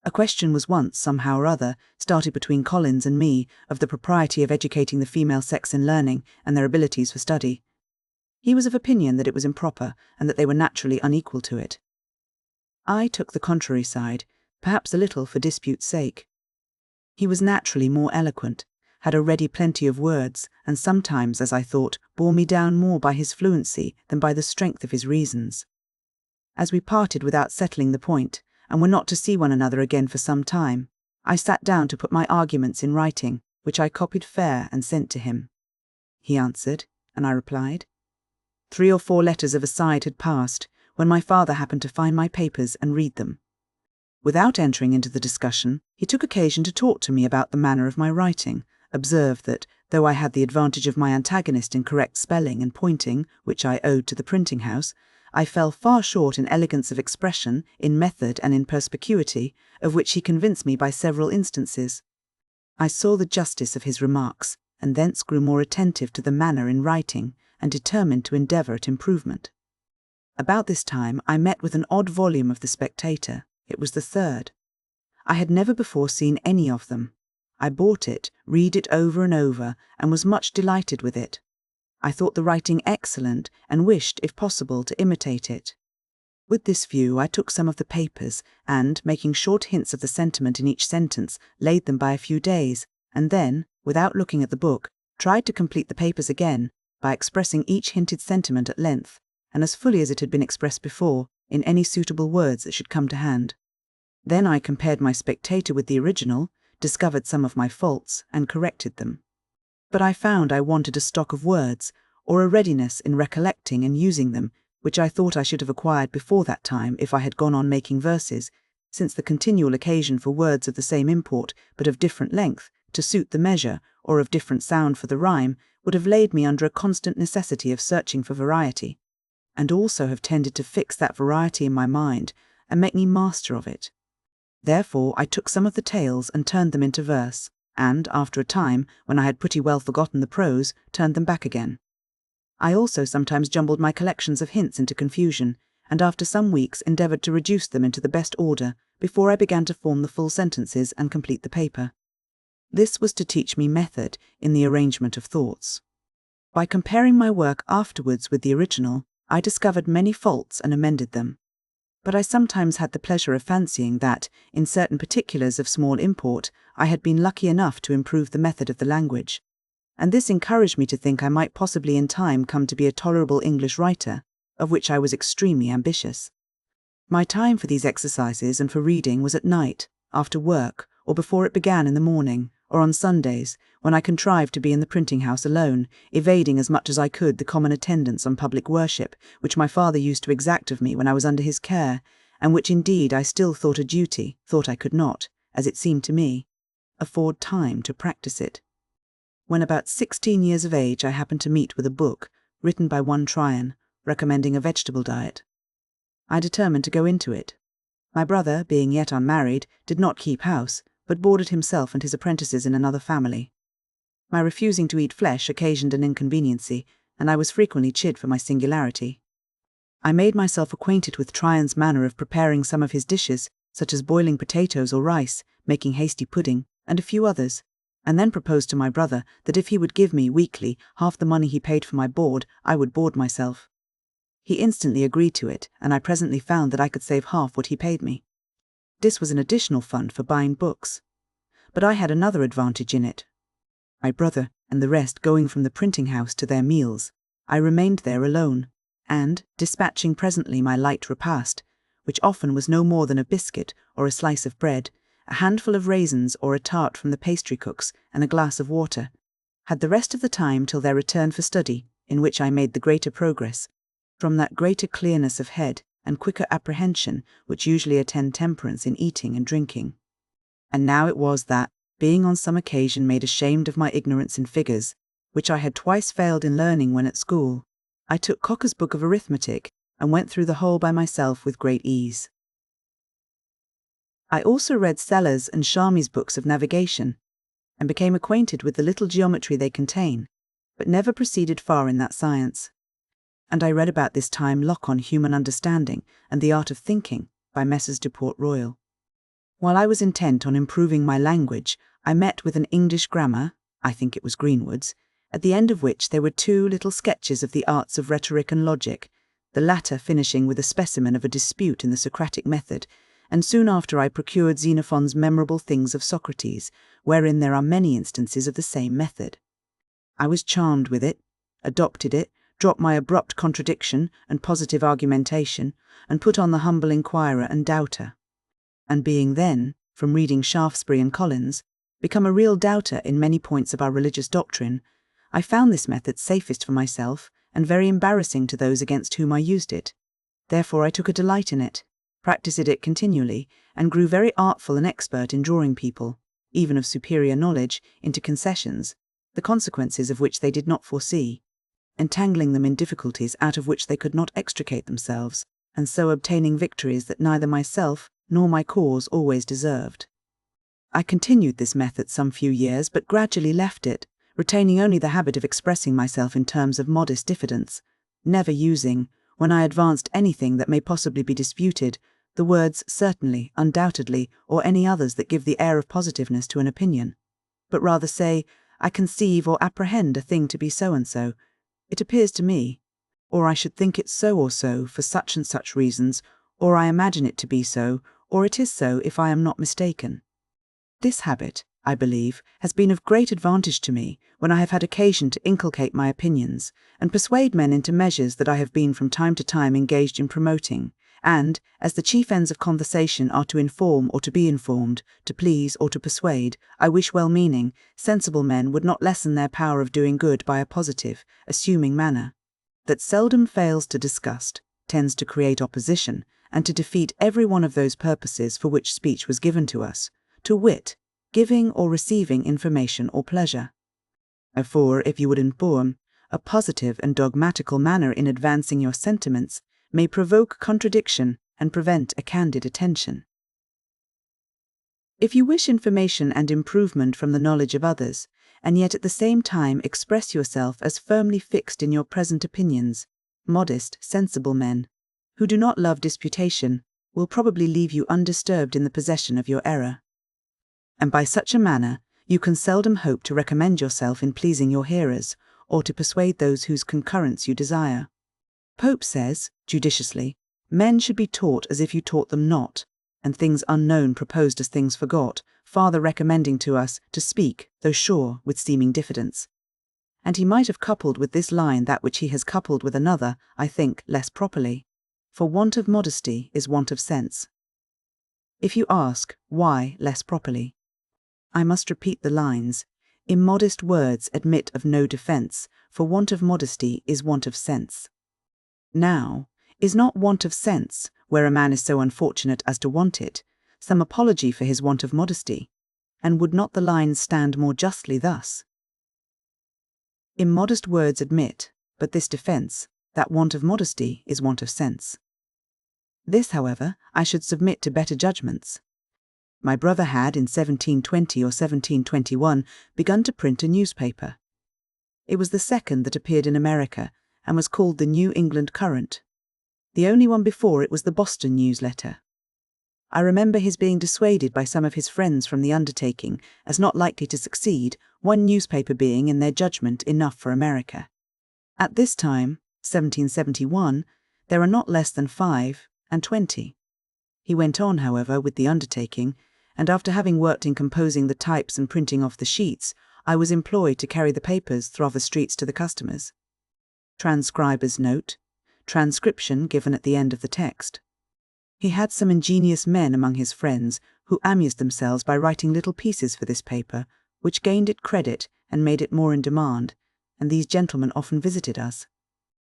A question was once, somehow or other, started between Collins and me of the propriety of educating the female sex in learning and their abilities for study. He was of opinion that it was improper, and that they were naturally unequal to it. I took the contrary side, perhaps a little for dispute's sake. He was naturally more eloquent, had already plenty of words, and sometimes, as I thought, bore me down more by his fluency than by the strength of his reasons. As we parted without settling the point, and were not to see one another again for some time, I sat down to put my arguments in writing, which I copied fair and sent to him. He answered, and I replied. 3 or 4 letters of aside had passed, when my father happened to find my papers and read them. Without entering into the discussion, he took occasion to talk to me about the manner of my writing, observed that, though I had the advantage of my antagonist in correct spelling and pointing, which I owed to the printing house, I fell far short in elegance of expression, in method and in perspicuity, of which he convinced me by several instances. I saw the justice of his remarks, and thence grew more attentive to the manner in writing, and determined to endeavour at improvement. About this time, I met with an odd volume of The Spectator. It was the third. I had never before seen any of them. I bought it, read it over and over, and was much delighted with it. I thought the writing excellent and wished, if possible, to imitate it. With this view, I took some of the papers and, making short hints of the sentiment in each sentence, laid them by a few days, and then, without looking at the book, tried to complete the papers again by expressing each hinted sentiment at length, and as fully as it had been expressed before, in any suitable words that should come to hand. Then I compared my Spectator with the original, discovered some of my faults, and corrected them. But I found I wanted a stock of words, or a readiness in recollecting and using them, which I thought I should have acquired before that time if I had gone on making verses, since the continual occasion for words of the same import, but of different length, to suit the measure, or of different sound for the rhyme, would have laid me under a constant necessity of searching for variety, and also have tended to fix that variety in my mind, and make me master of it. Therefore I took some of the tales and turned them into verse, and, after a time, when I had pretty well forgotten the prose, turned them back again. I also sometimes jumbled my collections of hints into confusion, and after some weeks endeavoured to reduce them into the best order before I began to form the full sentences and complete the paper. This was to teach me method in the arrangement of thoughts. By comparing my work afterwards with the original, I discovered many faults and amended them. But I sometimes had the pleasure of fancying that, in certain particulars of small import, I had been lucky enough to improve the method of the language, and this encouraged me to think I might possibly in time come to be a tolerable English writer, of which I was extremely ambitious. My time for these exercises and for reading was at night, after work, or before it began in the morning, or on Sundays, when I contrived to be in the printing house alone, evading as much as I could the common attendance on public worship, which my father used to exact of me when I was under his care, and which indeed I still thought a duty, thought I could not, as it seemed to me, afford time to practice it. When about 16 years of age I happened to meet with a book, written by one Tryon, recommending a vegetable diet. I determined to go into it. My brother, being yet unmarried, did not keep house, but boarded himself and his apprentices in another family. My refusing to eat flesh occasioned an inconveniency, and I was frequently chid for my singularity. I made myself acquainted with Tryon's manner of preparing some of his dishes, such as boiling potatoes or rice, making hasty pudding, and a few others, and then proposed to my brother that if he would give me, weekly, half the money he paid for my board, I would board myself. He instantly agreed to it, and I presently found that I could save half what he paid me. This was an additional fund for buying books. But I had another advantage in it. My brother and the rest going from the printing house to their meals, I remained there alone, and, dispatching presently my light repast, which often was no more than a biscuit or a slice of bread, a handful of raisins or a tart from the pastry cook's, and a glass of water, had the rest of the time till their return for study, in which I made the greater progress, from that greater clearness of head and quicker apprehension which usually attend temperance in eating and drinking. And now it was that, being on some occasion made ashamed of my ignorance in figures, which I had twice failed in learning when at school, I took Cocker's book of arithmetic and went through the whole by myself with great ease. I also read Seller's and Charmy's books of navigation, and became acquainted with the little geometry they contain, but never proceeded far in that science. And I read about this time Locke on Human Understanding and the Art of Thinking by Messrs. de Port Royal. While I was intent on improving my language, I met with an English grammar, I think it was Greenwood's, at the end of which there were 2 little sketches of the arts of rhetoric and logic, the latter finishing with a specimen of a dispute in the Socratic method, and soon after I procured Xenophon's Memorable Things of Socrates, wherein there are many instances of the same method. I was charmed with it, adopted it, dropped my abrupt contradiction and positive argumentation, and put on the humble inquirer and doubter. And being then, from reading Shaftesbury and Collins, become a real doubter in many points of our religious doctrine, I found this method safest for myself and very embarrassing to those against whom I used it. Therefore I took a delight in it, practised it continually, and grew very artful and expert in drawing people, even of superior knowledge, into concessions, the consequences of which they did not foresee, entangling them in difficulties out of which they could not extricate themselves, and so obtaining victories that neither myself nor my cause always deserved. I continued this method some few years, but gradually left it, retaining only the habit of expressing myself in terms of modest diffidence, never using, When I advanced anything that may possibly be disputed, the words certainly, undoubtedly, or any others that give the air of positiveness to an opinion, but rather say, I conceive or apprehend a thing to be so and so, it appears to me, or I should think it so or so for such and such reasons, or I imagine it to be so, or it is so if I am not mistaken. This habit, I believe, has been of great advantage to me when I have had occasion to inculcate my opinions and persuade men into measures that I have been from time to time engaged in promoting, and, as the chief ends of conversation are to inform or to be informed, to please or to persuade, I wish well-meaning, sensible men would not lessen their power of doing good by a positive, assuming manner, that seldom fails to disgust, tends to create opposition, and to defeat every one of those purposes for which speech was given to us, to wit, giving or receiving information or pleasure. For, if you would inform, a positive and dogmatical manner in advancing your sentiments may provoke contradiction and prevent a candid attention. If you wish information and improvement from the knowledge of others, and yet at the same time express yourself as firmly fixed in your present opinions, modest, sensible men, who do not love disputation, will probably leave you undisturbed in the possession of your error. And by such a manner, you can seldom hope to recommend yourself in pleasing your hearers, or to persuade those whose concurrence you desire. Pope says, judiciously, men should be taught as if you taught them not, and things unknown proposed as things forgot, farther recommending to us to speak, though sure, with seeming diffidence. And he might have coupled with this line that which he has coupled with another, I think, less properly. For want of modesty is want of sense. If you ask, why less properly? I must repeat the lines. Immodest words admit of no defence, for want of modesty is want of sense. Now, is not want of sense, where a man is so unfortunate as to want it, some apology for his want of modesty? And would not the lines stand more justly thus? Immodest words admit, but this defence, that want of modesty is want of sense. This, however, I should submit to better judgments. My brother had, in 1720 or 1721, begun to print a newspaper. It was the second that appeared in America, and was called the New England Current. The only one before it was the Boston Newsletter. I remember his being dissuaded by some of his friends from the undertaking, as not likely to succeed, one newspaper being, in their judgment, enough for America. At this time, 1771, there are not less than 25. He went on, however, with the undertaking, and after having worked in composing the types and printing off the sheets, I was employed to carry the papers through the streets to the customers. Transcriber's note, transcription given at the end of the text. He had some ingenious men among his friends who amused themselves by writing little pieces for this paper, which gained it credit and made it more in demand, and these gentlemen often visited us.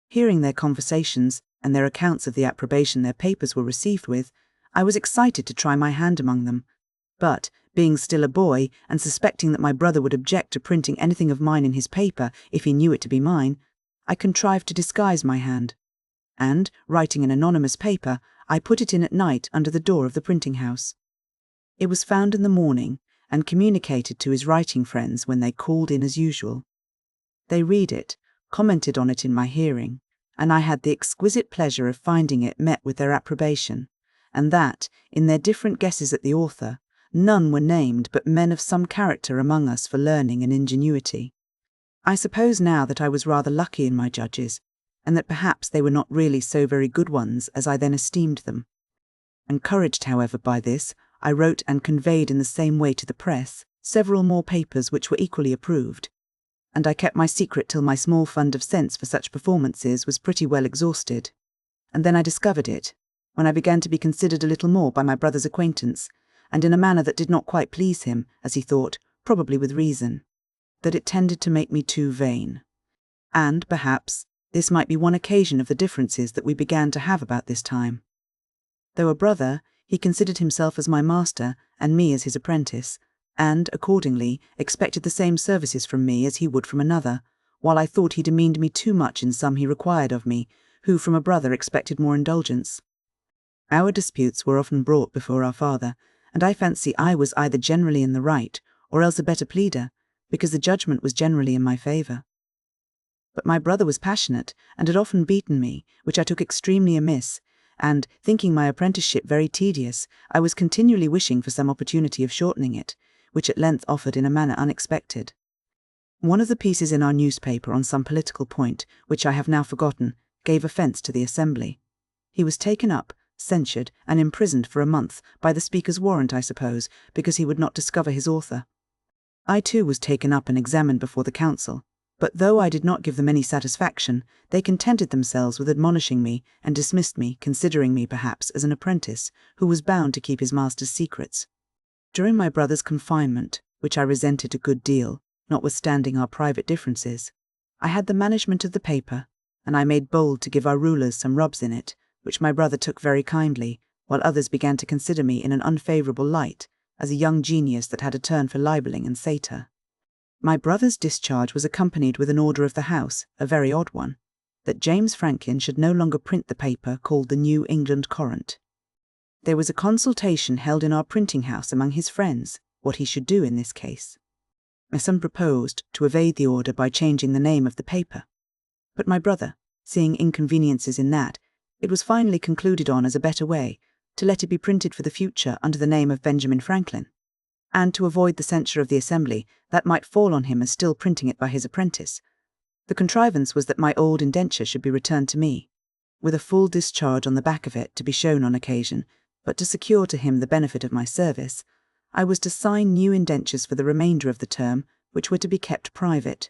Hearing their conversations and their accounts of the approbation their papers were received with, I was excited to try my hand among them, but, being still a boy, and suspecting that my brother would object to printing anything of mine in his paper if he knew it to be mine, I contrived to disguise my hand, and, writing an anonymous paper, I put it in at night under the door of the printing house. It was found in the morning, and communicated to his writing friends when they called in as usual. They read it, commented on it in my hearing, and I had the exquisite pleasure of finding it met with their approbation, and that, in their different guesses at the author, none were named but men of some character among us for learning and ingenuity. I suppose now that I was rather lucky in my judges, and that perhaps they were not really so very good ones as I then esteemed them. Encouraged, however, by this, I wrote and conveyed in the same way to the press several more papers which were equally approved, and I kept my secret till my small fund of sense for such performances was pretty well exhausted. And then I discovered it, when I began to be considered a little more by my brother's acquaintance, and in a manner that did not quite please him, as he thought, probably with reason, that it tended to make me too vain. And, perhaps, this might be one occasion of the differences that we began to have about this time. Though a brother, he considered himself as my master, and me as his apprentice, and, accordingly, expected the same services from me as he would from another, while I thought he demeaned me too much in some he required of me, who from a brother expected more indulgence. Our disputes were often brought before our father, and I fancy I was either generally in the right, or else a better pleader, because the judgment was generally in my favour. But my brother was passionate and had often beaten me, which I took extremely amiss, and, thinking my apprenticeship very tedious, I was continually wishing for some opportunity of shortening it, which at length offered in a manner unexpected. One of the pieces in our newspaper on some political point, which I have now forgotten, gave offence to the Assembly. He was taken up, censured, and imprisoned for a month, by the Speaker's warrant, I suppose, because he would not discover his author. I too was taken up and examined before the Council, but though I did not give them any satisfaction, they contented themselves with admonishing me and dismissed me, considering me perhaps as an apprentice who was bound to keep his master's secrets. During my brother's confinement, which I resented a good deal, notwithstanding our private differences, I had the management of the paper, and I made bold to give our rulers some rubs in it, which my brother took very kindly, while others began to consider me in an unfavourable light, as a young genius that had a turn for libelling and satire. My brother's discharge was accompanied with an order of the House, a very odd one, that James Franklin should no longer print the paper called the New England Courant. There was a consultation held in our printing house among his friends, what he should do in this case. Some proposed to evade the order by changing the name of the paper, but my brother, seeing inconveniences in that, it was finally concluded on as a better way to let it be printed for the future under the name of Benjamin Franklin, and to avoid the censure of the Assembly that might fall on him as still printing it by his apprentice. The contrivance was that my old indenture should be returned to me, with a full discharge on the back of it to be shown on occasion, but to secure to him the benefit of my service, I was to sign new indentures for the remainder of the term, which were to be kept private.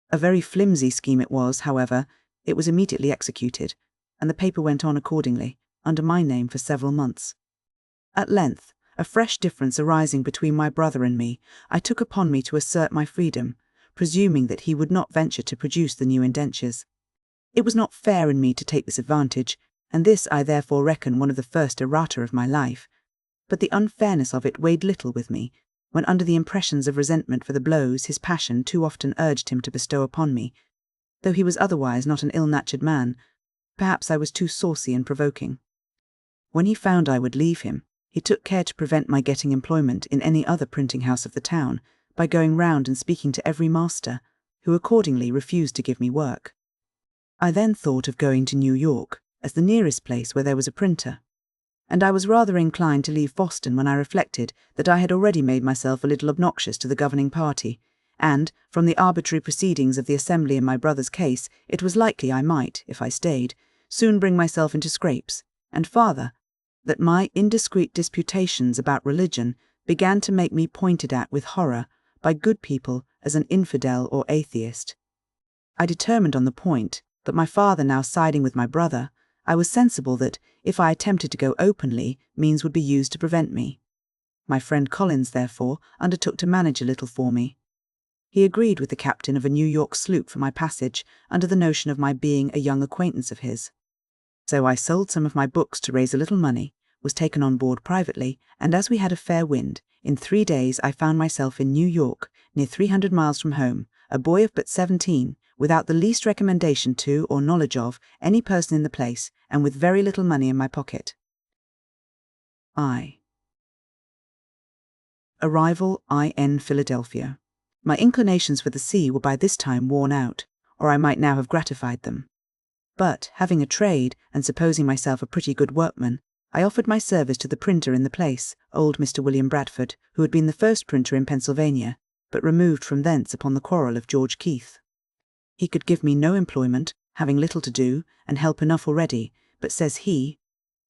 A very flimsy scheme it was, however. It was immediately executed, and the paper went on accordingly, under my name for several months. At length, a fresh difference arising between my brother and me, I took upon me to assert my freedom, presuming that he would not venture to produce the new indentures. It was not fair in me to take this advantage, and this I therefore reckon one of the first errata of my life, but the unfairness of it weighed little with me, when under the impressions of resentment for the blows his passion too often urged him to bestow upon me, though he was otherwise not an ill-natured man. Perhaps I was too saucy and provoking. When he found I would leave him, he took care to prevent my getting employment in any other printing house of the town, by going round and speaking to every master, who accordingly refused to give me work. I then thought of going to New York, as the nearest place where there was a printer, and I was rather inclined to leave Boston when I reflected that I had already made myself a little obnoxious to the governing party, and, from the arbitrary proceedings of the Assembly in my brother's case, it was likely I might, if I stayed, soon bring myself into scrapes, and farther, that my indiscreet disputations about religion began to make me pointed at with horror by good people as an infidel or atheist. I determined on the point, but my father now siding with my brother, I was sensible that, if I attempted to go openly, means would be used to prevent me. My friend Collins, therefore, undertook to manage a little for me. He agreed with the captain of a New York sloop for my passage, under the notion of my being a young acquaintance of his. So I sold some of my books to raise a little money, was taken on board privately, and as we had a fair wind, in 3 days I found myself in New York, near 300 miles from home, a boy of but 17, without the least recommendation to or knowledge of any person in the place, and with very little money in my pocket. Arrival in Philadelphia. My inclinations for the sea were by this time worn out, or I might now have gratified them. But, having a trade, and supposing myself a pretty good workman, I offered my service to the printer in the place, old Mr. William Bradford, who had been the first printer in Pennsylvania, but removed from thence upon the quarrel of George Keith. He could give me no employment, having little to do, and help enough already, but says he,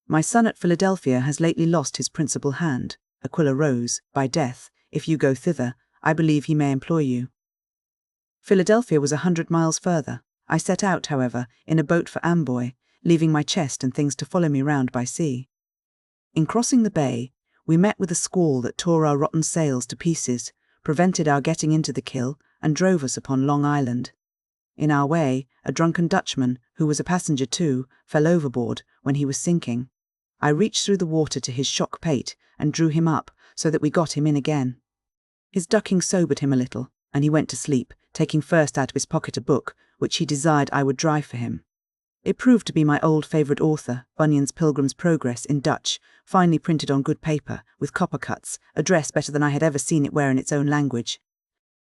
"My son at Philadelphia has lately lost his principal hand, Aquila Rose, by death. If you go thither, I believe he may employ you." Philadelphia was 100 miles further. I set out, however, in a boat for Amboy, leaving my chest and things to follow me round by sea. In crossing the bay, we met with a squall that tore our rotten sails to pieces, prevented our getting into the Kill, and drove us upon Long Island. In our way, a drunken Dutchman, who was a passenger too, fell overboard when he was sinking. I reached through the water to his shock pate and drew him up so that we got him in again. His ducking sobered him a little, and he went to sleep, taking first out of his pocket a book, which he desired I would dry for him. It proved to be my old favourite author, Bunyan's Pilgrim's Progress, in Dutch, finely printed on good paper, with copper cuts, a dress better than I had ever seen it wear in its own language.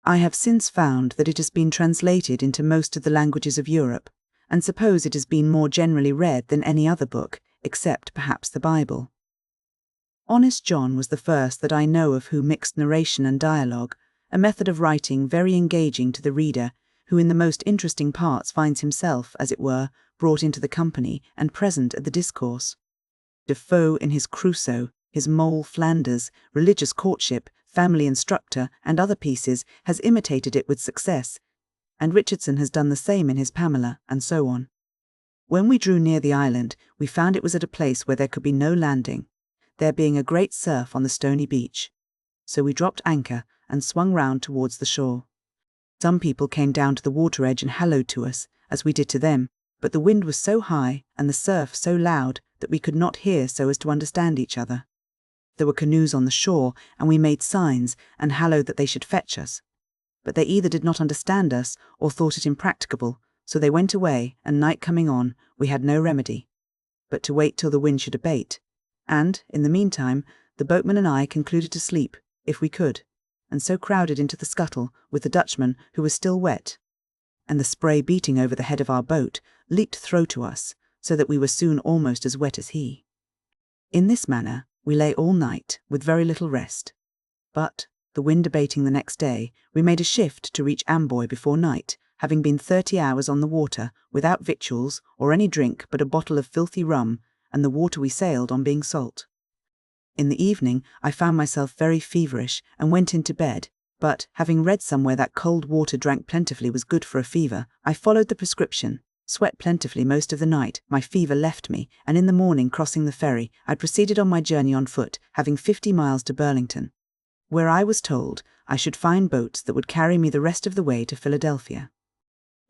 I have since found that it has been translated into most of the languages of Europe, and suppose it has been more generally read than any other book, except perhaps the Bible. Honest John was the first that I know of who mixed narration and dialogue, a method of writing very engaging to the reader, who in the most interesting parts finds himself, as it were, brought into the company and present at the discourse. Defoe in his Crusoe, his Moll Flanders, Religious Courtship, Family Instructor, and other pieces has imitated it with success, and Richardson has done the same in his Pamela, and so on. When we drew near the island, we found it was at a place where there could be no landing, there being a great surf on the stony beach. So we dropped anchor and swung round towards the shore. Some people came down to the water edge and hallooed to us, as we did to them, but the wind was so high and the surf so loud that we could not hear so as to understand each other. There were canoes on the shore, and we made signs and hallooed that they should fetch us. But they either did not understand us or thought it impracticable, so they went away, and night coming on, we had no remedy but to wait till the wind should abate, and, in the meantime, the boatman and I concluded to sleep, if we could, and so crowded into the scuttle with the Dutchman, who was still wet, and the spray beating over the head of our boat leaped through to us, so that we were soon almost as wet as he. In this manner we lay all night, with very little rest. But, the wind abating the next day, we made a shift to reach Amboy before night, having been 30 hours on the water, without victuals or any drink but a bottle of filthy rum, and the water we sailed on being salt. In the evening I found myself very feverish, and went into bed, but, having read somewhere that cold water drank plentifully was good for a fever, I followed the prescription, sweat plentifully most of the night, my fever left me, and in the morning, crossing the ferry, I proceeded on my journey on foot, having 50 miles to Burlington, where I was told I should find boats that would carry me the rest of the way to Philadelphia.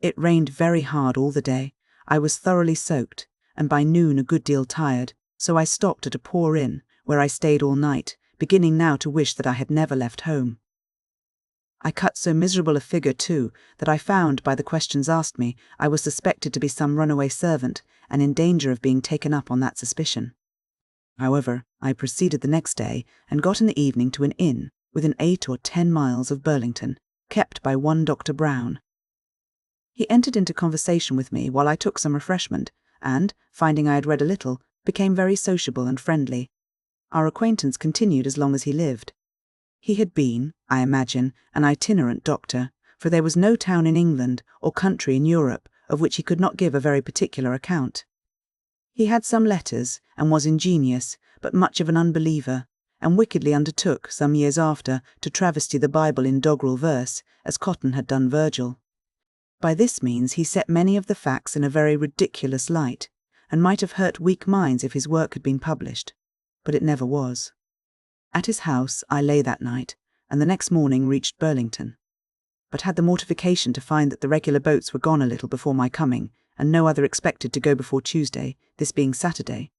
It rained very hard all the day. I was thoroughly soaked, and by noon a good deal tired, so I stopped at a poor inn, where I stayed all night, beginning now to wish that I had never left home. I cut so miserable a figure, too, that I found, by the questions asked me, I was suspected to be some runaway servant, and in danger of being taken up on that suspicion. However, I proceeded the next day, and got in the evening to an inn, within 8 or 10 miles of Burlington, kept by one Dr. Brown. He entered into conversation with me while I took some refreshment, and, finding I had read a little, became very sociable and friendly. Our acquaintance continued as long as he lived. He had been, I imagine, an itinerant doctor, for there was no town in England or country in Europe of which he could not give a very particular account. He had some letters, and was ingenious, but much of an unbeliever, and wickedly undertook, some years after, to travesty the Bible in doggerel verse, as Cotton had done Virgil. By this means he set many of the facts in a very ridiculous light, and might have hurt weak minds if his work had been published, but it never was. At his house I lay that night, and the next morning reached Burlington, but had the mortification to find that the regular boats were gone a little before my coming, and no other expected to go before Tuesday, this being Saturday.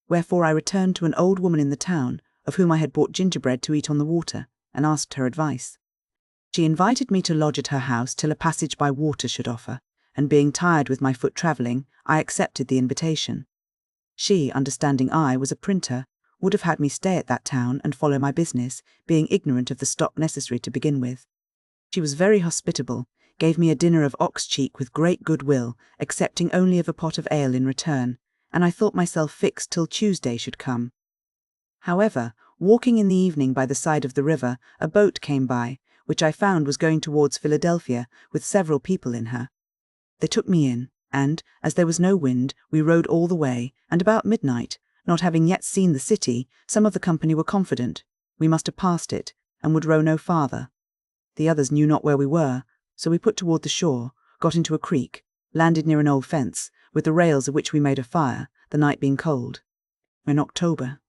Wherefore I returned to an old woman in the town, of whom I had bought gingerbread to eat on the water, and asked her advice. She invited me to lodge at her house till a passage by water should offer, and being tired with my foot travelling, I accepted the invitation. She, understanding I was a printer, would have had me stay at that town and follow my business, being ignorant of the stock necessary to begin with. She was very hospitable, gave me a dinner of ox cheek with great good will, accepting only of a pot of ale in return, and I thought myself fixed till Tuesday should come. However, walking in the evening by the side of the river, a boat came by, which I found was going towards Philadelphia, with several people in her. They took me in, and, as there was no wind, we rowed all the way, and about midnight, not having yet seen the city, some of the company were confident we must have passed it, and would row no farther. The others knew not where we were, so we put toward the shore, got into a creek, landed near an old fence, with the rails of which we made a fire, the night being cold, in October,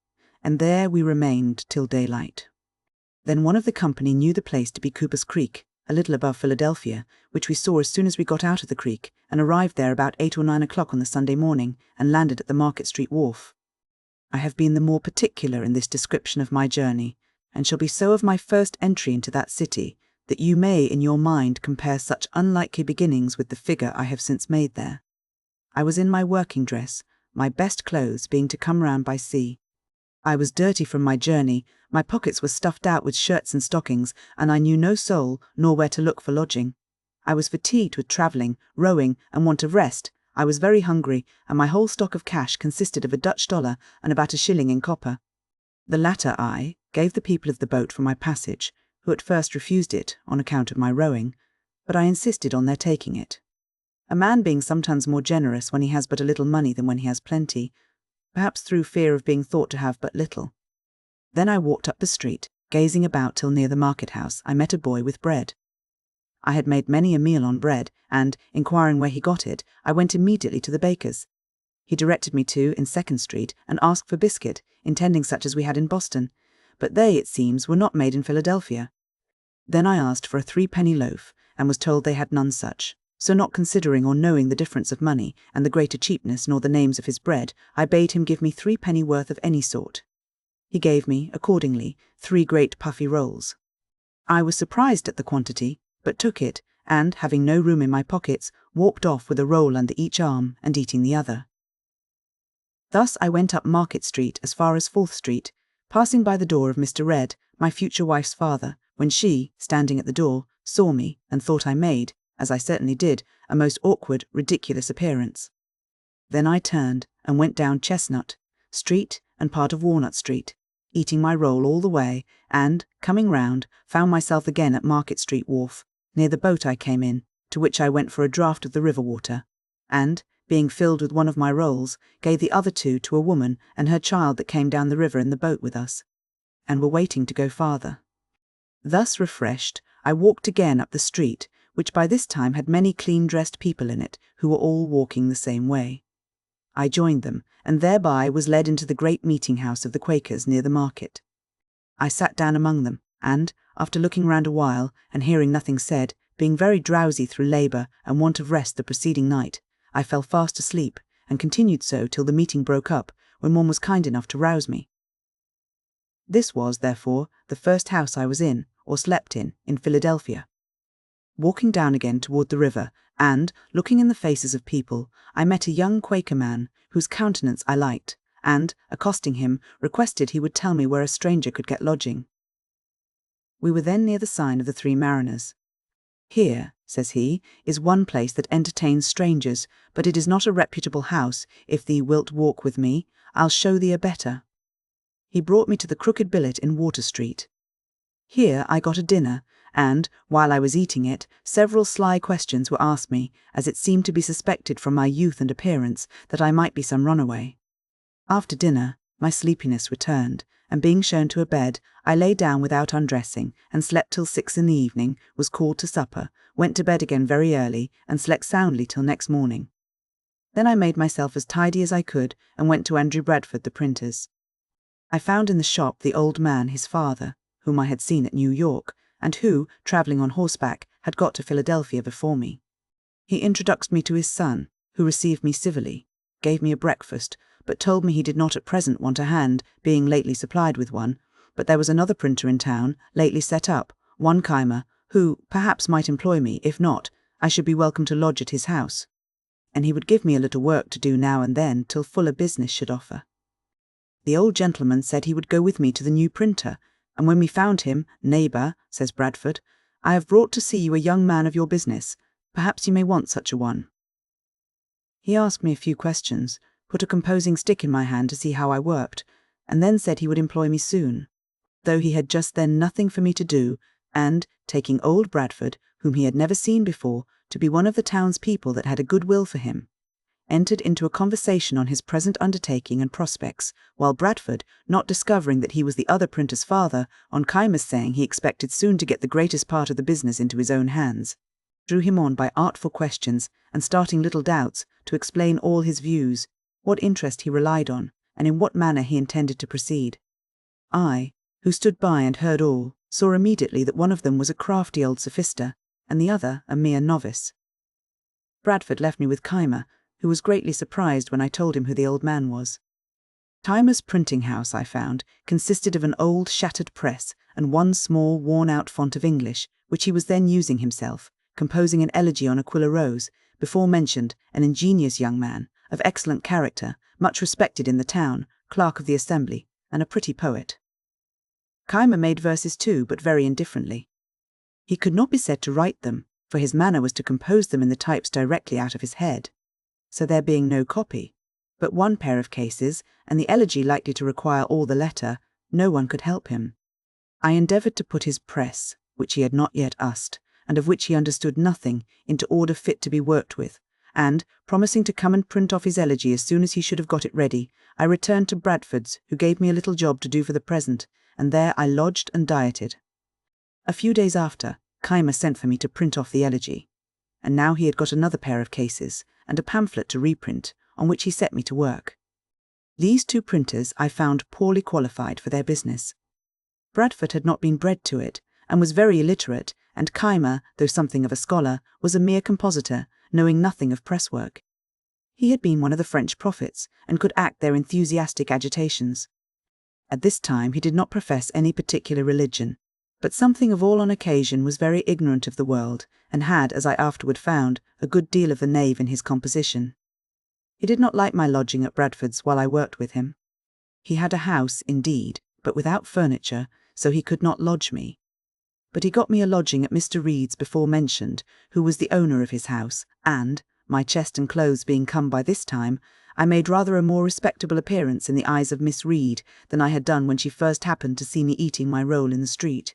and there we remained till daylight. Then one of the company knew the place to be Cooper's Creek, a little above Philadelphia, which we saw as soon as we got out of the creek, and arrived there about 8 or 9 o'clock on the Sunday morning, and landed at the Market Street wharf. I have been the more particular in this description of my journey, and shall be so of my first entry into that city, that you may in your mind compare such unlikely beginnings with the figure I have since made there. I was in my working dress, my best clothes being to come round by sea. I was dirty from my journey, My pockets were stuffed out with shirts and stockings, and I knew no soul nor where to look for lodging. I was fatigued with travelling, rowing, and want of rest. I was very hungry, and my whole stock of cash consisted of a Dutch dollar and about a shilling in copper. The latter I gave the people of the boat for my passage, who at first refused it on account of my rowing, but I insisted on their taking it. A man being sometimes more generous when he has but a little money than when he has plenty, perhaps through fear of being thought to have but little. Then I walked up the street, gazing about till near the market-house I met a boy with bread. I had made many a meal on bread, and, inquiring where he got it, I went immediately to the baker's. He directed me to in Second Street, and asked for biscuit, intending such as we had in Boston, but they, it seems, were not made in Philadelphia. Then I asked for a 3-penny loaf, and was told they had none such. So not considering or knowing the difference of money, and the greater cheapness, nor the names of his bread, I bade him give me 3 penny worth of any sort. He gave me, accordingly, 3 great puffy rolls. I was surprised at the quantity, but took it, and, having no room in my pockets, walked off with a roll under each arm, and eating the other. Thus I went up Market Street as far as 4th Street, passing by the door of Mr. Red, my future wife's father, when she, standing at the door, saw me, and thought I made, as I certainly did, a most awkward, ridiculous appearance. Then I turned, and went down Chestnut Street and part of Walnut Street, eating my roll all the way, and, coming round, found myself again at Market Street Wharf, near the boat I came in, to which I went for a draught of the river water, and, being filled with one of my rolls, gave the other 2 to a woman and her child that came down the river in the boat with us, and were waiting to go farther. Thus refreshed, I walked again up the street, which by this time had many clean-dressed people in it, who were all walking the same way. I joined them, and thereby was led into the great meeting-house of the Quakers near the market. I sat down among them, and, after looking round a while, and hearing nothing said, being very drowsy through labour and want of rest the preceding night, I fell fast asleep, and continued so till the meeting broke up, when one was kind enough to rouse me. This was, therefore, the first house I was in, or slept in Philadelphia. Walking down again toward the river, and, looking in the faces of people, I met a young Quaker man, whose countenance I liked, and, accosting him, requested he would tell me where a stranger could get lodging. We were then near the sign of the 3 Mariners. "Here," says he, "is one place that entertains strangers, but it is not a reputable house. If thee wilt walk with me, I'll show thee a better." He brought me to the Crooked Billet in Water Street. Here I got a dinner, and, while I was eating it, several sly questions were asked me, as it seemed to be suspected from my youth and appearance that I might be some runaway. After dinner, my sleepiness returned, and being shown to a bed, I lay down without undressing, and slept till 6 in the evening, was called to supper, went to bed again very early, and slept soundly till next morning. Then I made myself as tidy as I could, and went to Andrew Bradford the printer's. I found in the shop the old man, his father, whom I had seen at New York, and who, travelling on horseback, had got to Philadelphia before me. He introduced me to his son, who received me civilly, gave me a breakfast, but told me he did not at present want a hand, being lately supplied with one, but there was another printer in town, lately set up, one Keimer, who, perhaps might employ me, if not, I should be welcome to lodge at his house, and he would give me a little work to do now and then till fuller business should offer. The old gentleman said he would go with me to the new printer, and when we found him, "Neighbour," says Bradford, "I have brought to see you a young man of your business. Perhaps you may want such a one." He asked me a few questions, put a composing stick in my hand to see how I worked, and then said he would employ me soon, though he had just then nothing for me to do, and, taking old Bradford, whom he had never seen before, to be one of the town's people that had a good will for him, entered into a conversation on his present undertaking and prospects, while Bradford, not discovering that he was the other printer's father, on Keimer's saying he expected soon to get the greatest part of the business into his own hands, drew him on by artful questions, and starting little doubts, to explain all his views, what interest he relied on, and in what manner he intended to proceed. I, who stood by and heard all, saw immediately that one of them was a crafty old sophister, and the other a mere novice. Bradford left me with Keimer, who was greatly surprised when I told him who the old man was. Keimer's printing house, I found, consisted of an old shattered press and one small worn-out font of English, which he was then using himself, composing an elegy on Aquila Rose, before mentioned, an ingenious young man, of excellent character, much respected in the town, clerk of the assembly, and a pretty poet. Keimer made verses too, but very indifferently. He could not be said to write them, for his manner was to compose them in the types directly out of his head, so there being no copy, but one pair of cases, and the elegy likely to require all the letter, no one could help him. I endeavoured to put his press, which he had not yet used, and of which he understood nothing, into order fit to be worked with, and, promising to come and print off his elegy as soon as he should have got it ready, I returned to Bradford's, who gave me a little job to do for the present, and there I lodged and dieted. A few days after, Keimer sent for me to print off the elegy, and now he had got another pair of cases, and a pamphlet to reprint, on which he set me to work. These two printers I found poorly qualified for their business. Bradford had not been bred to it, and was very illiterate, and Keimer, though something of a scholar, was a mere compositor, knowing nothing of press-work. He had been one of the French prophets, and could act their enthusiastic agitations. At this time he did not profess any particular religion, but something of all on occasion was very ignorant of the world, and had, as I afterward found, a good deal of the knave in his composition. He did not like my lodging at Bradford's while I worked with him. He had a house, indeed, but without furniture, so he could not lodge me. But he got me a lodging at Mr. Reed's before mentioned, who was the owner of his house, and, my chest and clothes being come by this time, I made rather a more respectable appearance in the eyes of Miss Reed than I had done when she first happened to see me eating my roll in the street.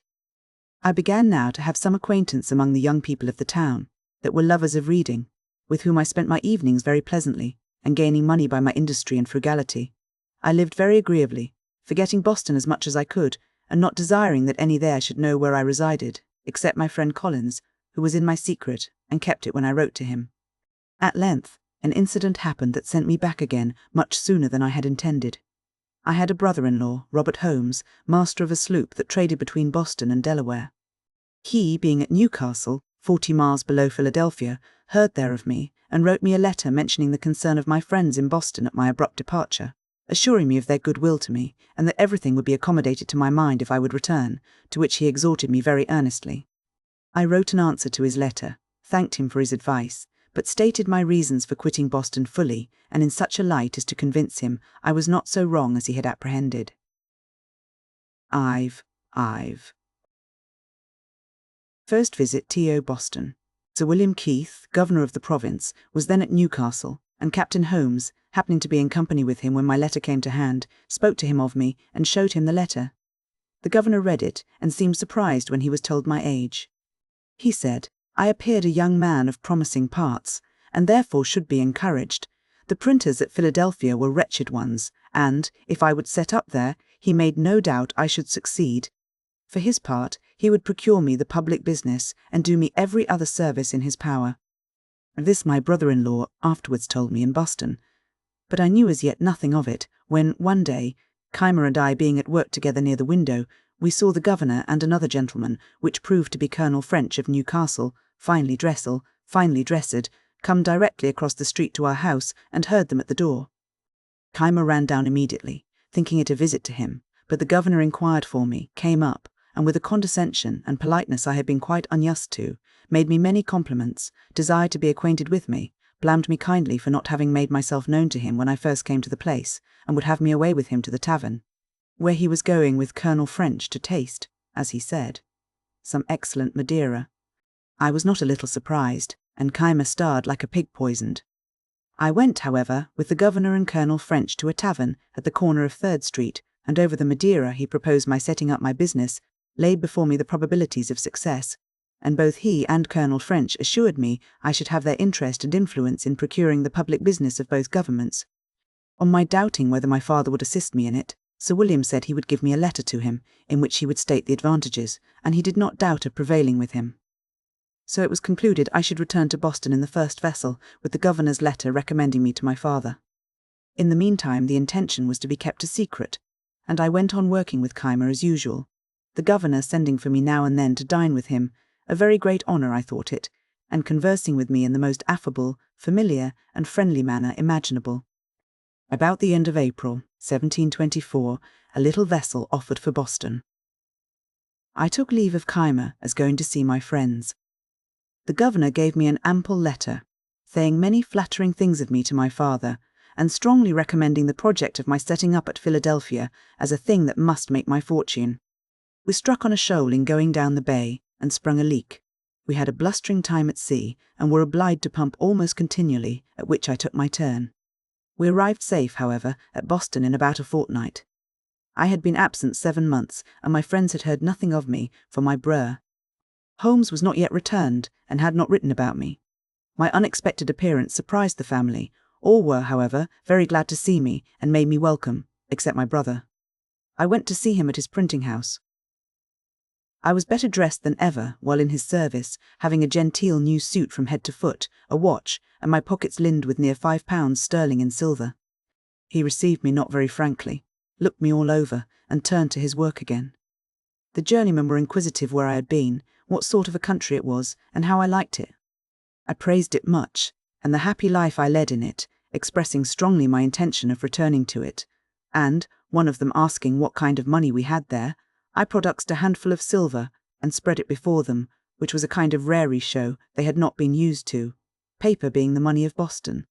I began now to have some acquaintance among the young people of the town, that were lovers of reading, with whom I spent my evenings very pleasantly, and gaining money by my industry and frugality. I lived very agreeably, forgetting Boston as much as I could, and not desiring that any there should know where I resided, except my friend Collins, who was in my secret, and kept it when I wrote to him. At length, an incident happened that sent me back again much sooner than I had intended. I had a brother-in-law, Robert Holmes, master of a sloop that traded between Boston and Delaware. He, being at Newcastle, 40 miles below Philadelphia, heard there of me, and wrote me a letter mentioning the concern of my friends in Boston at my abrupt departure, assuring me of their goodwill to me, and that everything would be accommodated to my mind if I would return, to which he exhorted me very earnestly. I wrote an answer to his letter, thanked him for his advice, but stated my reasons for quitting Boston fully, and in such a light as to convince him I was not so wrong as he had apprehended. Ive. First visit T.O. Boston. Sir William Keith, governor of the province, was then at Newcastle, and Captain Holmes, happening to be in company with him when my letter came to hand, spoke to him of me and showed him the letter. The governor read it, and seemed surprised when he was told my age. He said, I appeared a young man of promising parts, and therefore should be encouraged. The printers at Philadelphia were wretched ones, and, if I would set up there, he made no doubt I should succeed. For his part, he would procure me the public business, and do me every other service in his power. This my brother-in-law afterwards told me in Boston, but I knew as yet nothing of it, when, one day, Keimer and I being at work together near the window, we saw the governor and another gentleman, which proved to be Colonel French of Newcastle, finely dressed, come directly across the street to our house, and heard them at the door. Keimer ran down immediately, thinking it a visit to him, but the governor inquired for me, came up, and with a condescension and politeness I had been quite unused to, made me many compliments, desired to be acquainted with me, blamed me kindly for not having made myself known to him when I first came to the place, and would have me away with him to the tavern, where he was going with Colonel French to taste, as he said, some excellent Madeira. I was not a little surprised, and Keimer starred like a pig poisoned. I went, however, with the governor and Colonel French to a tavern at the corner of 3rd Street, and over the Madeira he proposed my setting up my business, laid before me the probabilities of success, and both he and Colonel French assured me I should have their interest and influence in procuring the public business of both governments. On my doubting whether my father would assist me in it, Sir William said he would give me a letter to him, in which he would state the advantages, and he did not doubt of prevailing with him. So it was concluded I should return to Boston in the first vessel, with the governor's letter recommending me to my father. In the meantime the intention was to be kept a secret, and I went on working with Keimer as usual, the governor sending for me now and then to dine with him, a very great honour I thought it, and conversing with me in the most affable, familiar, and friendly manner imaginable. About the end of April, 1724, a little vessel offered for Boston. I took leave of Keimer as going to see my friends. The governor gave me an ample letter, saying many flattering things of me to my father, and strongly recommending the project of my setting up at Philadelphia as a thing that must make my fortune. We struck on a shoal in going down the bay and sprung a leak. We had a blustering time at sea and were obliged to pump almost continually, at which I took my turn. We arrived safe, however, at Boston in about a fortnight. I had been absent 7 months, and my friends had heard nothing of me from my brother. Holmes was not yet returned, and had not written about me. My unexpected appearance surprised the family. All were, however, very glad to see me, and made me welcome, except my brother. I went to see him at his printing house. I was better dressed than ever while in his service, having a genteel new suit from head to foot, a watch, and my pockets lined with near £5 sterling in silver. He received me not very frankly, looked me all over, and turned to his work again. The journeymen were inquisitive where I had been, what sort of a country it was, and how I liked it. I praised it much, and the happy life I led in it, expressing strongly my intention of returning to it, and, one of them asking what kind of money we had there, I produced a handful of silver and spread it before them, which was a kind of raree show they had not been used to, paper being the money of Boston.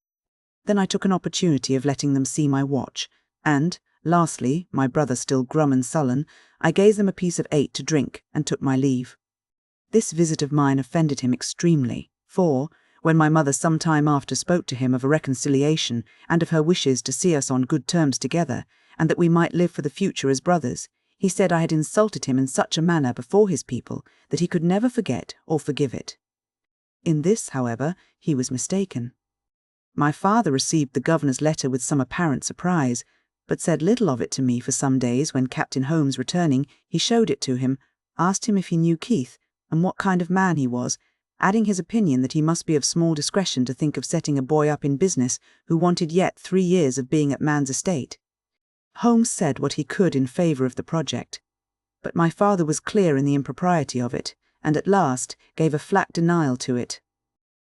Then I took an opportunity of letting them see my watch, and, lastly, my brother still grum and sullen, I gave them a piece of 8 to drink and took my leave. This visit of mine offended him extremely, for, when my mother some time after spoke to him of a reconciliation and of her wishes to see us on good terms together, and that we might live for the future as brothers, he said I had insulted him in such a manner before his people that he could never forget or forgive it. In this, however, he was mistaken. My father received the governor's letter with some apparent surprise, but said little of it to me for some days. When Captain Holmes, returning, he showed it to him, asked him if he knew Keith, and what kind of man he was, adding his opinion that he must be of small discretion to think of setting a boy up in business who wanted yet 3 years of being at man's estate. Holmes said what he could in favour of the project, but my father was clear in the impropriety of it, and at last gave a flat denial to it.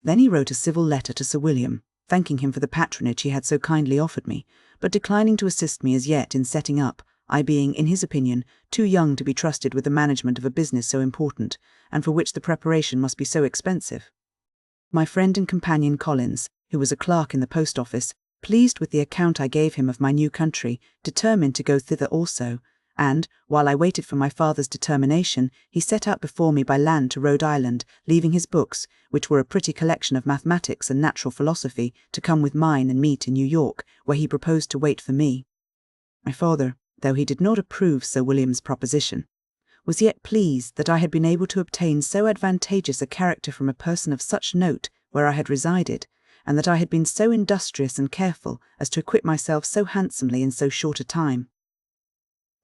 Then he wrote a civil letter to Sir William, thanking him for the patronage he had so kindly offered me, but declining to assist me as yet in setting up, I being, in his opinion, too young to be trusted with the management of a business so important, and for which the preparation must be so expensive. My friend and companion Collins, who was a clerk in the post office, pleased with the account I gave him of my new country, determined to go thither also, and, while I waited for my father's determination, he set out before me by land to Rhode Island, leaving his books, which were a pretty collection of mathematics and natural philosophy, to come with mine and me to New York, where he proposed to wait for me. My father, though he did not approve Sir William's proposition, was yet pleased that I had been able to obtain so advantageous a character from a person of such note where I had resided, and that I had been so industrious and careful as to equip myself so handsomely in so short a time.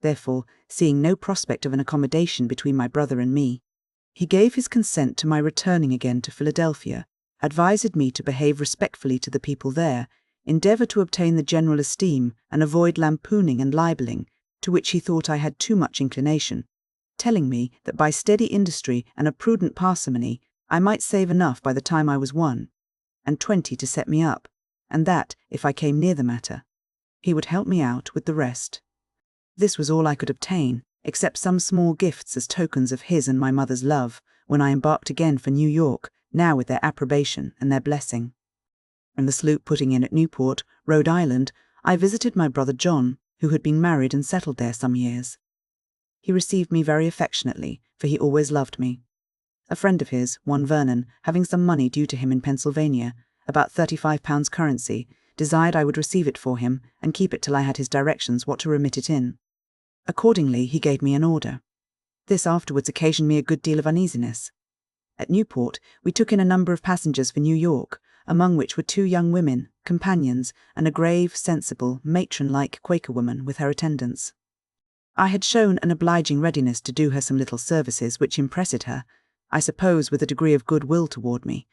Therefore, seeing no prospect of an accommodation between my brother and me, he gave his consent to my returning again to Philadelphia, advised me to behave respectfully to the people there, endeavour to obtain the general esteem, and avoid lampooning and libelling, to which he thought I had too much inclination, telling me that by steady industry and a prudent parsimony I might save enough by the time I was 1 and 20 to set me up, and that, if I came near the matter, he would help me out with the rest. This was all I could obtain, except some small gifts as tokens of his and my mother's love, when I embarked again for New York, now with their approbation and their blessing. And the sloop putting in at Newport, Rhode Island, I visited my brother John, who had been married and settled there some years. He received me very affectionately, for he always loved me. A friend of his, one Vernon, having some money due to him in Pennsylvania, about £35 currency, desired I would receive it for him and keep it till I had his directions what to remit it in. Accordingly, he gave me an order. This afterwards occasioned me a good deal of uneasiness. At Newport, we took in a number of passengers for New York, among which were 2 young women, companions, and a grave, sensible, matron-like Quaker woman with her attendants. I had shown an obliging readiness to do her some little services which impressed her, I suppose with a degree of goodwill toward me.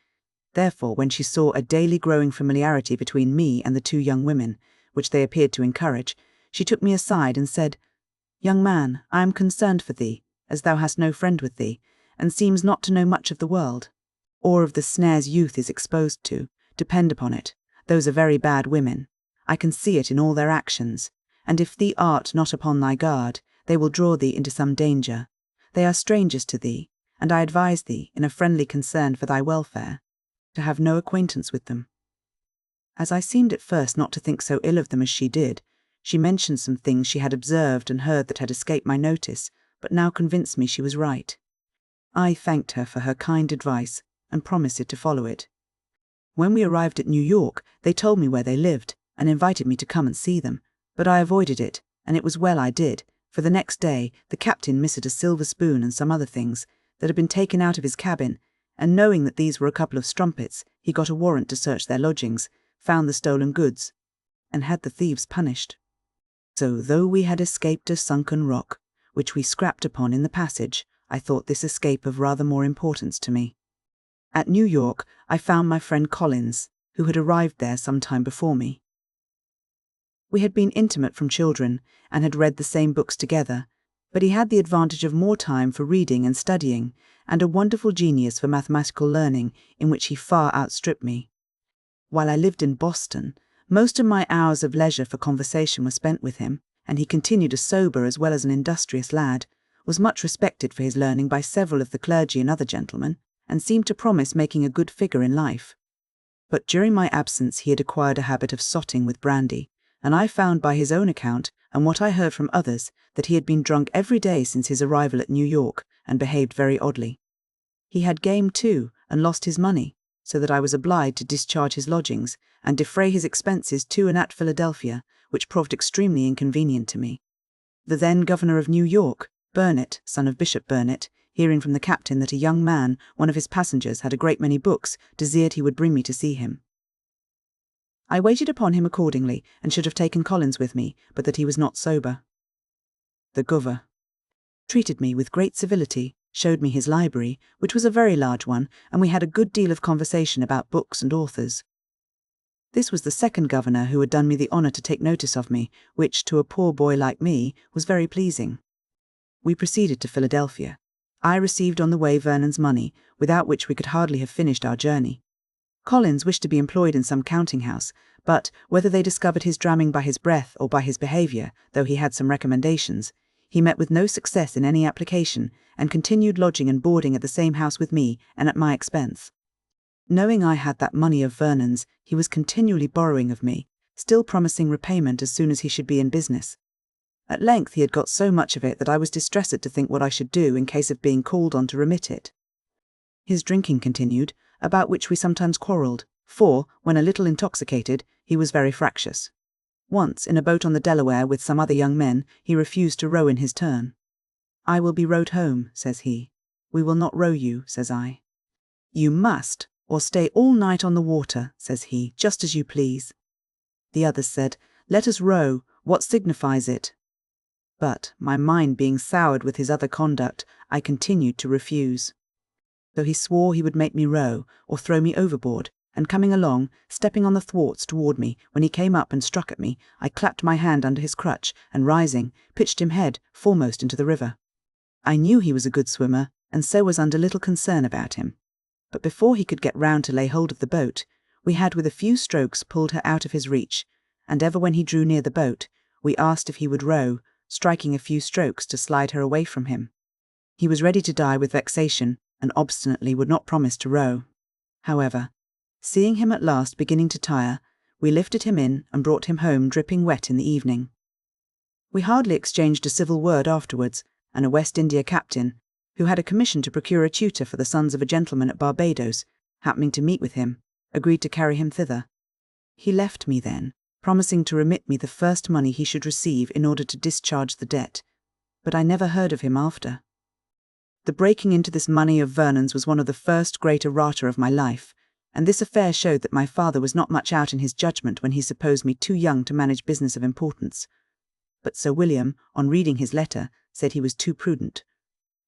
Therefore, when she saw a daily growing familiarity between me and the 2 young women, which they appeared to encourage, she took me aside and said, "Young man, I am concerned for thee, as thou hast no friend with thee, and seems not to know much of the world, or of the snares youth is exposed to. Depend upon it, those are very bad women. I can see it in all their actions, and if thee art not upon thy guard, they will draw thee into some danger. They are strangers to thee, and I advise thee, in a friendly concern for thy welfare, to have no acquaintance with them." As I seemed at first not to think so ill of them as she did, she mentioned some things she had observed and heard that had escaped my notice, but now convinced me she was right. I thanked her for her kind advice and promised to follow it. When we arrived at New York, they told me where they lived and invited me to come and see them, but I avoided it, and it was well I did, for the next day the captain missed a silver spoon and some other things that had been taken out of his cabin, and knowing that these were a couple of strumpets, he got a warrant to search their lodgings, found the stolen goods, and had the thieves punished. So though we had escaped a sunken rock, which we scrapped upon in the passage, I thought this escape of rather more importance to me. At New York, I found my friend Collins, who had arrived there some time before me. We had been intimate from children and had read the same books together, but he had the advantage of more time for reading and studying, and a wonderful genius for mathematical learning in which he far outstripped me. While I lived in Boston, most of my hours of leisure for conversation were spent with him, and he continued a sober as well as an industrious lad, was much respected for his learning by several of the clergy and other gentlemen, and seemed to promise making a good figure in life. But during my absence he had acquired a habit of sotting with brandy, and I found by his own account, and what I heard from others, that he had been drunk every day since his arrival at New York, and behaved very oddly. He had game too, and lost his money, so that I was obliged to discharge his lodgings, and defray his expenses to and at Philadelphia, which proved extremely inconvenient to me. The then governor of New York, Burnet, son of Bishop Burnet, hearing from the captain that a young man, one of his passengers, had a great many books, desired he would bring me to see him. I waited upon him accordingly, and should have taken Collins with me, but that he was not sober. The Governor treated me with great civility, showed me his library, which was a very large one, and we had a good deal of conversation about books and authors. This was the second governor who had done me the honour to take notice of me, which, to a poor boy like me, was very pleasing. We proceeded to Philadelphia. I received on the way Vernon's money, without which we could hardly have finished our journey. Collins wished to be employed in some counting-house, but, whether they discovered his dramming by his breath or by his behaviour, though he had some recommendations, he met with no success in any application, and continued lodging and boarding at the same house with me, and at my expense. Knowing I had that money of Vernon's, he was continually borrowing of me, still promising repayment as soon as he should be in business. At length he had got so much of it that I was distressed to think what I should do in case of being called on to remit it. His drinking continued, about which we sometimes quarrelled, for, when a little intoxicated, he was very fractious. Once, in a boat on the Delaware with some other young men, he refused to row in his turn. "I will be rowed home," says he. "We will not row you," says I. "You must, or stay all night on the water," says he, "just as you please." The others said, "Let us row, what signifies it?" But, my mind being soured with his other conduct, I continued to refuse. So he swore he would make me row, or throw me overboard, and coming along, stepping on the thwarts toward me, when he came up and struck at me, I clapped my hand under his crutch, and rising, pitched him head foremost into the river. I knew he was a good swimmer, and so was under little concern about him. But before he could get round to lay hold of the boat, we had with a few strokes pulled her out of his reach, and ever when he drew near the boat, we asked if he would row, striking a few strokes to slide her away from him. He was ready to die with vexation, and obstinately would not promise to row. However, seeing him at last beginning to tire, we lifted him in and brought him home dripping wet in the evening. We hardly exchanged a civil word afterwards, and a West India captain, who had a commission to procure a tutor for the sons of a gentleman at Barbados, happening to meet with him, agreed to carry him thither. He left me then, promising to remit me the first money he should receive in order to discharge the debt, but I never heard of him after. The breaking into this money of Vernon's was one of the first great errata of my life, and this affair showed that my father was not much out in his judgment when he supposed me too young to manage business of importance. But Sir William, on reading his letter, said he was too prudent.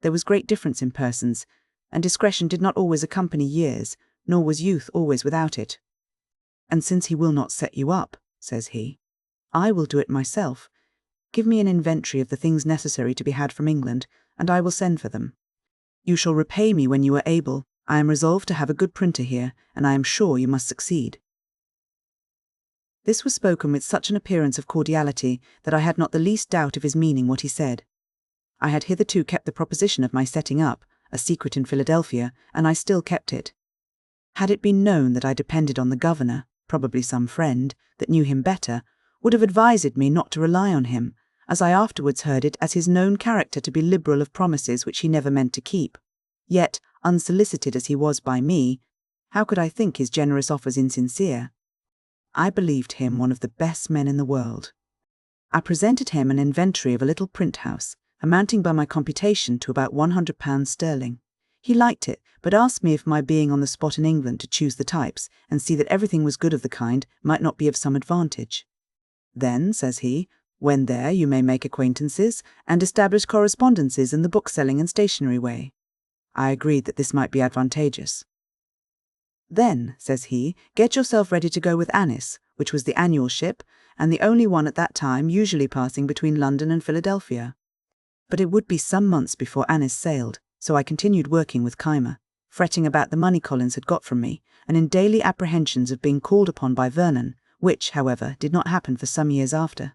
There was great difference in persons, and discretion did not always accompany years, nor was youth always without it. "And since he will not set you up," says he, "I will do it myself. Give me an inventory of the things necessary to be had from England, and I will send for them. You shall repay me when you are able. I am resolved to have a good printer here, and I am sure you must succeed." This was spoken with such an appearance of cordiality that I had not the least doubt of his meaning what he said. I had hitherto kept the proposition of my setting up, a secret in Philadelphia, and I still kept it. Had it been known that I depended on the governor, probably some friend, that knew him better, would have advised me not to rely on him, as I afterwards heard it as his known character to be liberal of promises which he never meant to keep. Yet, unsolicited as he was by me, how could I think his generous offers insincere? I believed him one of the best men in the world. I presented him an inventory of a little print house, amounting by my computation to about £100 sterling. He liked it, but asked me if my being on the spot in England to choose the types and see that everything was good of the kind might not be of some advantage. Then, says he, when there you may make acquaintances and establish correspondences in the bookselling and stationery way. I agreed that this might be advantageous. Then, says he, get yourself ready to go with Annis, which was the annual ship, and the only one at that time usually passing between London and Philadelphia. But it would be some months before Annis sailed, so I continued working with Keimer, fretting about the money Collins had got from me, and in daily apprehensions of being called upon by Vernon, which, however, did not happen for some years after.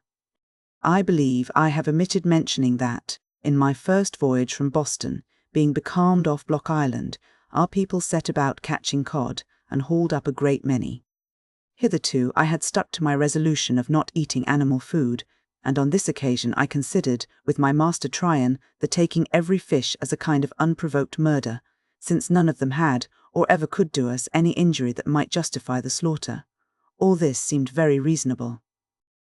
I believe I have omitted mentioning that, in my first voyage from Boston, being becalmed off Block Island, our people set about catching cod, and hauled up a great many. Hitherto I had stuck to my resolution of not eating animal food, and on this occasion I considered, with my master Tryon, the taking every fish as a kind of unprovoked murder, since none of them had, or ever could do us any injury that might justify the slaughter. All this seemed very reasonable.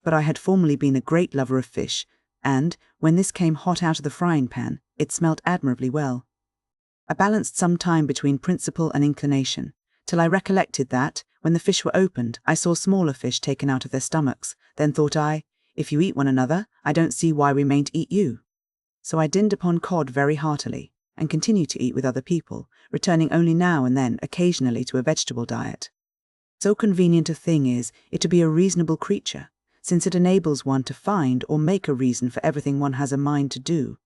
But I had formerly been a great lover of fish, and, when this came hot out of the frying pan, it smelt admirably well. I balanced some time between principle and inclination, till I recollected that, when the fish were opened, I saw smaller fish taken out of their stomachs. Then thought I, if you eat one another, I don't see why we mayn't eat you. So I dinned upon cod very heartily, and continued to eat with other people, returning only now and then occasionally to a vegetable diet. So convenient a thing is it to be a reasonable creature, since it enables one to find or make a reason for everything one has a mind to do.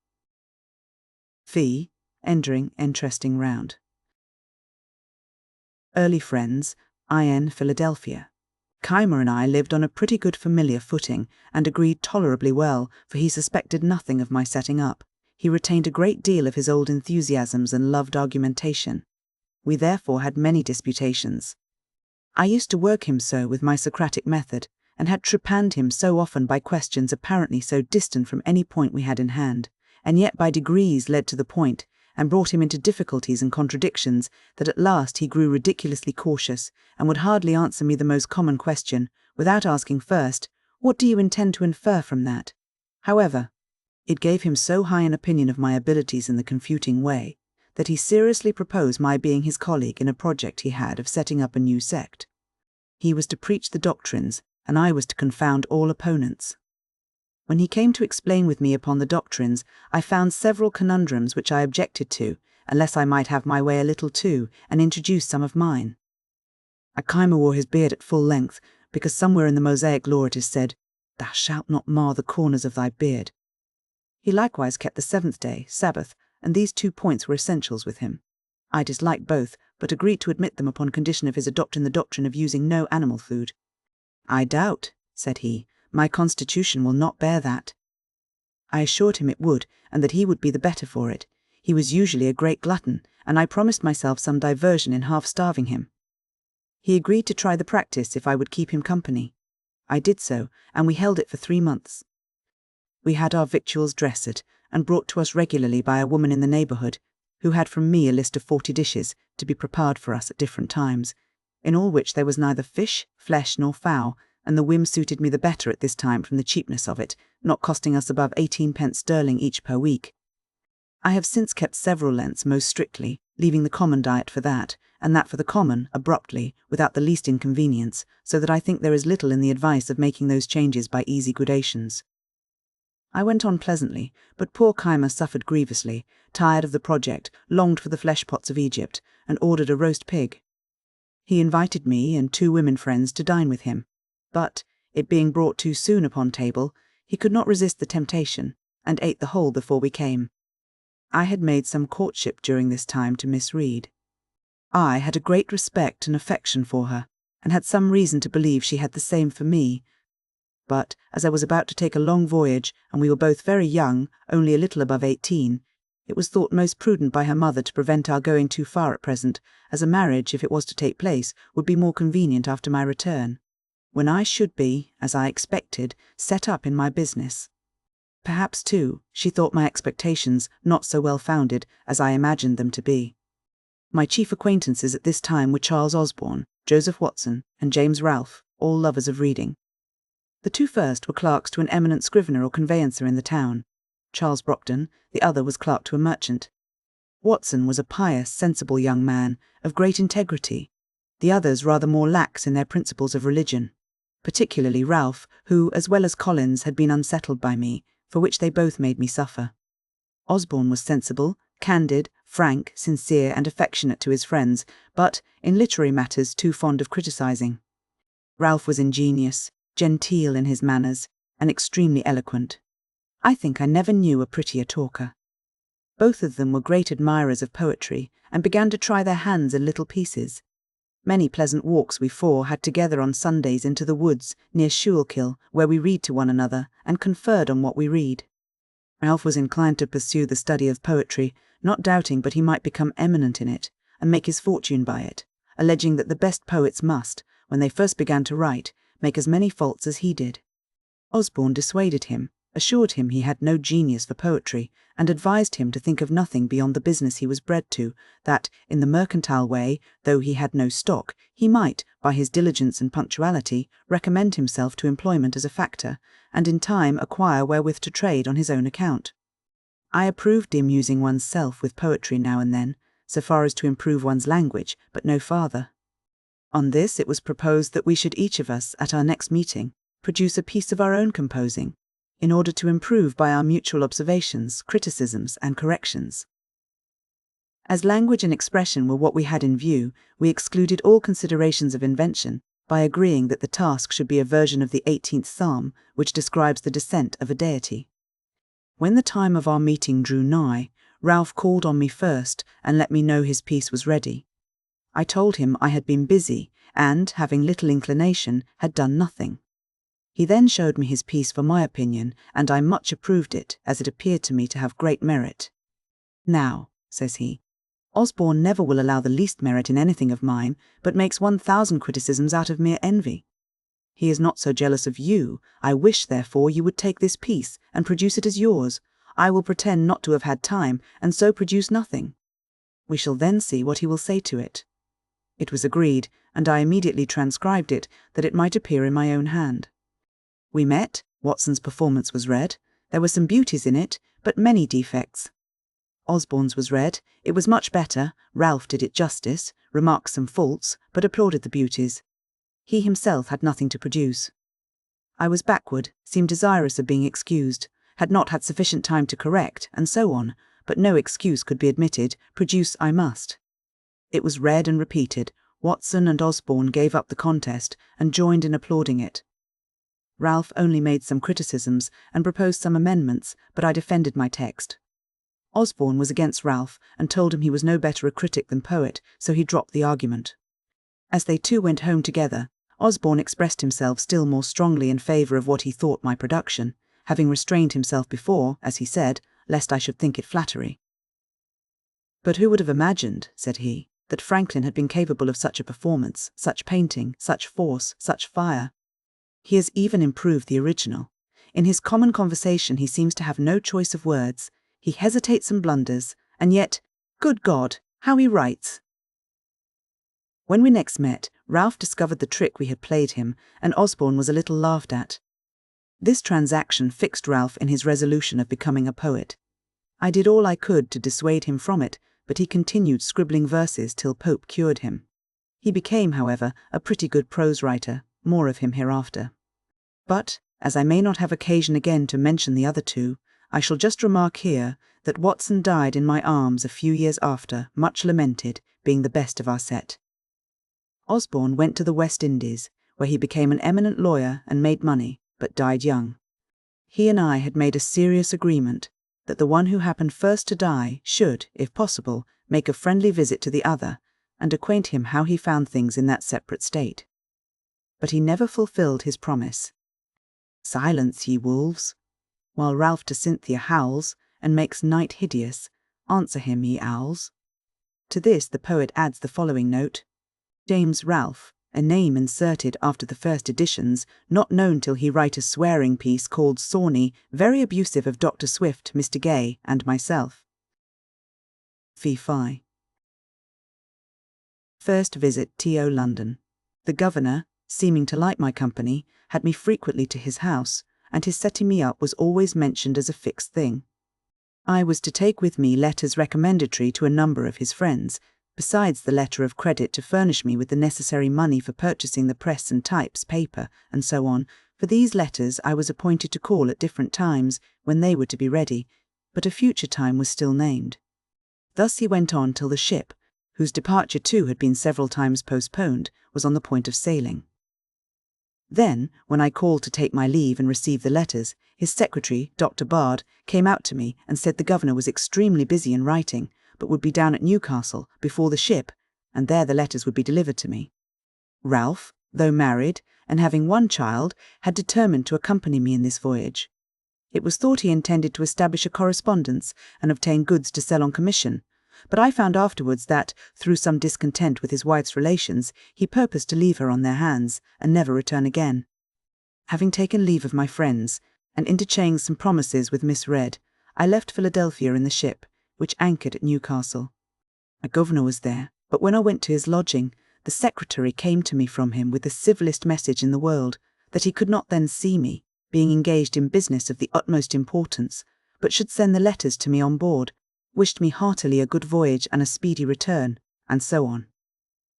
Fee. Entering interesting round. Early friends, IN Philadelphia. Keimer and I lived on a pretty good familiar footing, and agreed tolerably well, for he suspected nothing of my setting up. He retained a great deal of his old enthusiasms and loved argumentation. We therefore had many disputations. I used to work him so with my Socratic method, and had trepanned him so often by questions apparently so distant from any point we had in hand, and yet by degrees led to the point, and brought him into difficulties and contradictions, that at last he grew ridiculously cautious, and would hardly answer me the most common question, without asking first, "What do you intend to infer from that?" However, it gave him so high an opinion of my abilities in the confuting way, that he seriously proposed my being his colleague in a project he had of setting up a new sect. He was to preach the doctrines, and I was to confound all opponents. When he came to explain with me upon the doctrines, I found several conundrums which I objected to, unless I might have my way a little too, and introduce some of mine. Keimer wore his beard at full length, because somewhere in the Mosaic law it is said, "Thou shalt not mar the corners of thy beard." He likewise kept the seventh day, Sabbath, and these 2 points were essentials with him. I disliked both, but agreed to admit them upon condition of his adopting the doctrine of using no animal food. "I doubt," said he, "my constitution will not bear that." I assured him it would, and that he would be the better for it. He was usually a great glutton, and I promised myself some diversion in half-starving him. He agreed to try the practice if I would keep him company. I did so, and we held it for 3 months. We had our victuals dressed, and brought to us regularly by a woman in the neighbourhood, who had from me a list of 40 dishes, to be prepared for us at different times, in all which there was neither fish, flesh, nor fowl, and the whim suited me the better at this time from the cheapness of it, not costing us above 18 sterling each per week. I have since kept several Lents most strictly, leaving the common diet for that, and that for the common, abruptly, without the least inconvenience, so that I think there is little in the advice of making those changes by easy gradations. I went on pleasantly, but poor Keimer suffered grievously, tired of the project, longed for the flesh pots of Egypt, and ordered a roast pig. He invited me and 2 women friends to dine with him, but, it being brought too soon upon table, he could not resist the temptation, and ate the whole before we came. I had made some courtship during this time to Miss Reed. I had a great respect and affection for her, and had some reason to believe she had the same for me. But, as I was about to take a long voyage, and we were both very young, only a little above 18, it was thought most prudent by her mother to prevent our going too far at present, as a marriage, if it was to take place, would be more convenient after my return, when I should be, as I expected, set up in my business. Perhaps, too, she thought my expectations not so well-founded as I imagined them to be. My chief acquaintances at this time were Charles Osborne, Joseph Watson, and James Ralph, all lovers of reading. The two first were clerks to an eminent scrivener or conveyancer in the town. Charles Brockton, the other, was clerk to a merchant. Watson was a pious, sensible young man, of great integrity, the others rather more lax in their principles of religion, particularly Ralph, who, as well as Collins, had been unsettled by me, for which they both made me suffer. Osborne was sensible, candid, frank, sincere, and affectionate to his friends, but, in literary matters, too fond of criticising. Ralph was ingenious, genteel in his manners, and extremely eloquent. I think I never knew a prettier talker. Both of them were great admirers of poetry, and began to try their hands in little pieces. Many pleasant walks we four had together on Sundays into the woods near Schuylkill, where we read to one another, and conferred on what we read. Ralph was inclined to pursue the study of poetry, not doubting but he might become eminent in it, and make his fortune by it, alleging that the best poets must, when they first began to write, make as many faults as he did. Osborne dissuaded him, assured him he had no genius for poetry, and advised him to think of nothing beyond the business he was bred to, that, in the mercantile way, though he had no stock, he might, by his diligence and punctuality, recommend himself to employment as a factor, and in time acquire wherewith to trade on his own account. I approved dim using one's self with poetry now and then, so far as to improve one's language, but no farther. On this it was proposed that we should each of us, at our next meeting, produce a piece of our own composing, in order to improve by our mutual observations, criticisms, and corrections. As language and expression were what we had in view, we excluded all considerations of invention, by agreeing that the task should be a version of the 18th Psalm, which describes the descent of a deity. When the time of our meeting drew nigh, Ralph called on me first, and let me know his piece was ready. I told him I had been busy, and, having little inclination, had done nothing. He then showed me his piece for my opinion, and I much approved it, as it appeared to me to have great merit. Now, says he, Osborne never will allow the least merit in anything of mine, but makes 1,000 criticisms out of mere envy. He is not so jealous of you. I wish, therefore, you would take this piece, and produce it as yours. I will pretend not to have had time, and so produce nothing. We shall then see what he will say to it. It was agreed, and I immediately transcribed it, that it might appear in my own hand. We met, Watson's performance was read, there were some beauties in it, but many defects. Osborne's was read, it was much better, Ralph did it justice, remarked some faults, but applauded the beauties. He himself had nothing to produce. I was backward, seemed desirous of being excused, had not had sufficient time to correct, and so on, but no excuse could be admitted, produce I must. It was read and repeated. Watson and Osborne gave up the contest, and joined in applauding it. Ralph only made some criticisms, and proposed some amendments, but I defended my text. Osborne was against Ralph, and told him he was no better a critic than poet, so he dropped the argument. As they two went home together, Osborne expressed himself still more strongly in favour of what he thought my production, having restrained himself before, as he said, lest I should think it flattery. But who would have imagined, said he, that Franklin had been capable of such a performance, such painting, such force, such fire? He has even improved the original. In his common conversation he seems to have no choice of words. He hesitates and blunders, and yet, good God, how he writes! When we next met, Ralph discovered the trick we had played him, and Osborne was a little laughed at. This transaction fixed Ralph in his resolution of becoming a poet. I did all I could to dissuade him from it, but he continued scribbling verses till Pope cured him. He became, however, a pretty good prose writer, more of him hereafter. But, as I may not have occasion again to mention the other two, I shall just remark here that Watson died in my arms a few years after, much lamented, being the best of our set. Osborne went to the West Indies, where he became an eminent lawyer and made money, but died young. He and I had made a serious agreement that the one who happened first to die should, if possible, make a friendly visit to the other, and acquaint him how he found things in that separate state. But he never fulfilled his promise. Silence, ye wolves! While Ralph to Cynthia howls, and makes night hideous, answer him, ye owls. To this the poet adds the following note: James Ralph, a name inserted after the first editions, not known till he write a swearing piece called Sawney, very abusive of Dr. Swift, Mr. Gay, and myself. Fee Fi. First visit T.O. London. The governor, seeming to like my company, had me frequently to his house, and his setting me up was always mentioned as a fixed thing. I was to take with me letters recommendatory to a number of his friends, besides the letter of credit to furnish me with the necessary money for purchasing the press and types, paper, and so on. For these letters I was appointed to call at different times when they were to be ready, but a future time was still named. Thus he went on till the ship, whose departure too had been several times postponed, was on the point of sailing. Then, when I called to take my leave and receive the letters, his secretary, Dr. Bard, came out to me and said the governor was extremely busy in writing, but would be down at Newcastle before the ship, and there the letters would be delivered to me. Ralph, though married, and having one child, had determined to accompany me in this voyage. It was thought he intended to establish a correspondence and obtain goods to sell on commission, but I found afterwards that, through some discontent with his wife's relations, he purposed to leave her on their hands and never return again. Having taken leave of my friends, and interchanged some promises with Miss Red, I left Philadelphia in the ship, which anchored at Newcastle. A governor was there, but when I went to his lodging, the secretary came to me from him with the civilest message in the world, that he could not then see me, being engaged in business of the utmost importance, but should send the letters to me on board, wished me heartily a good voyage and a speedy return, and so on.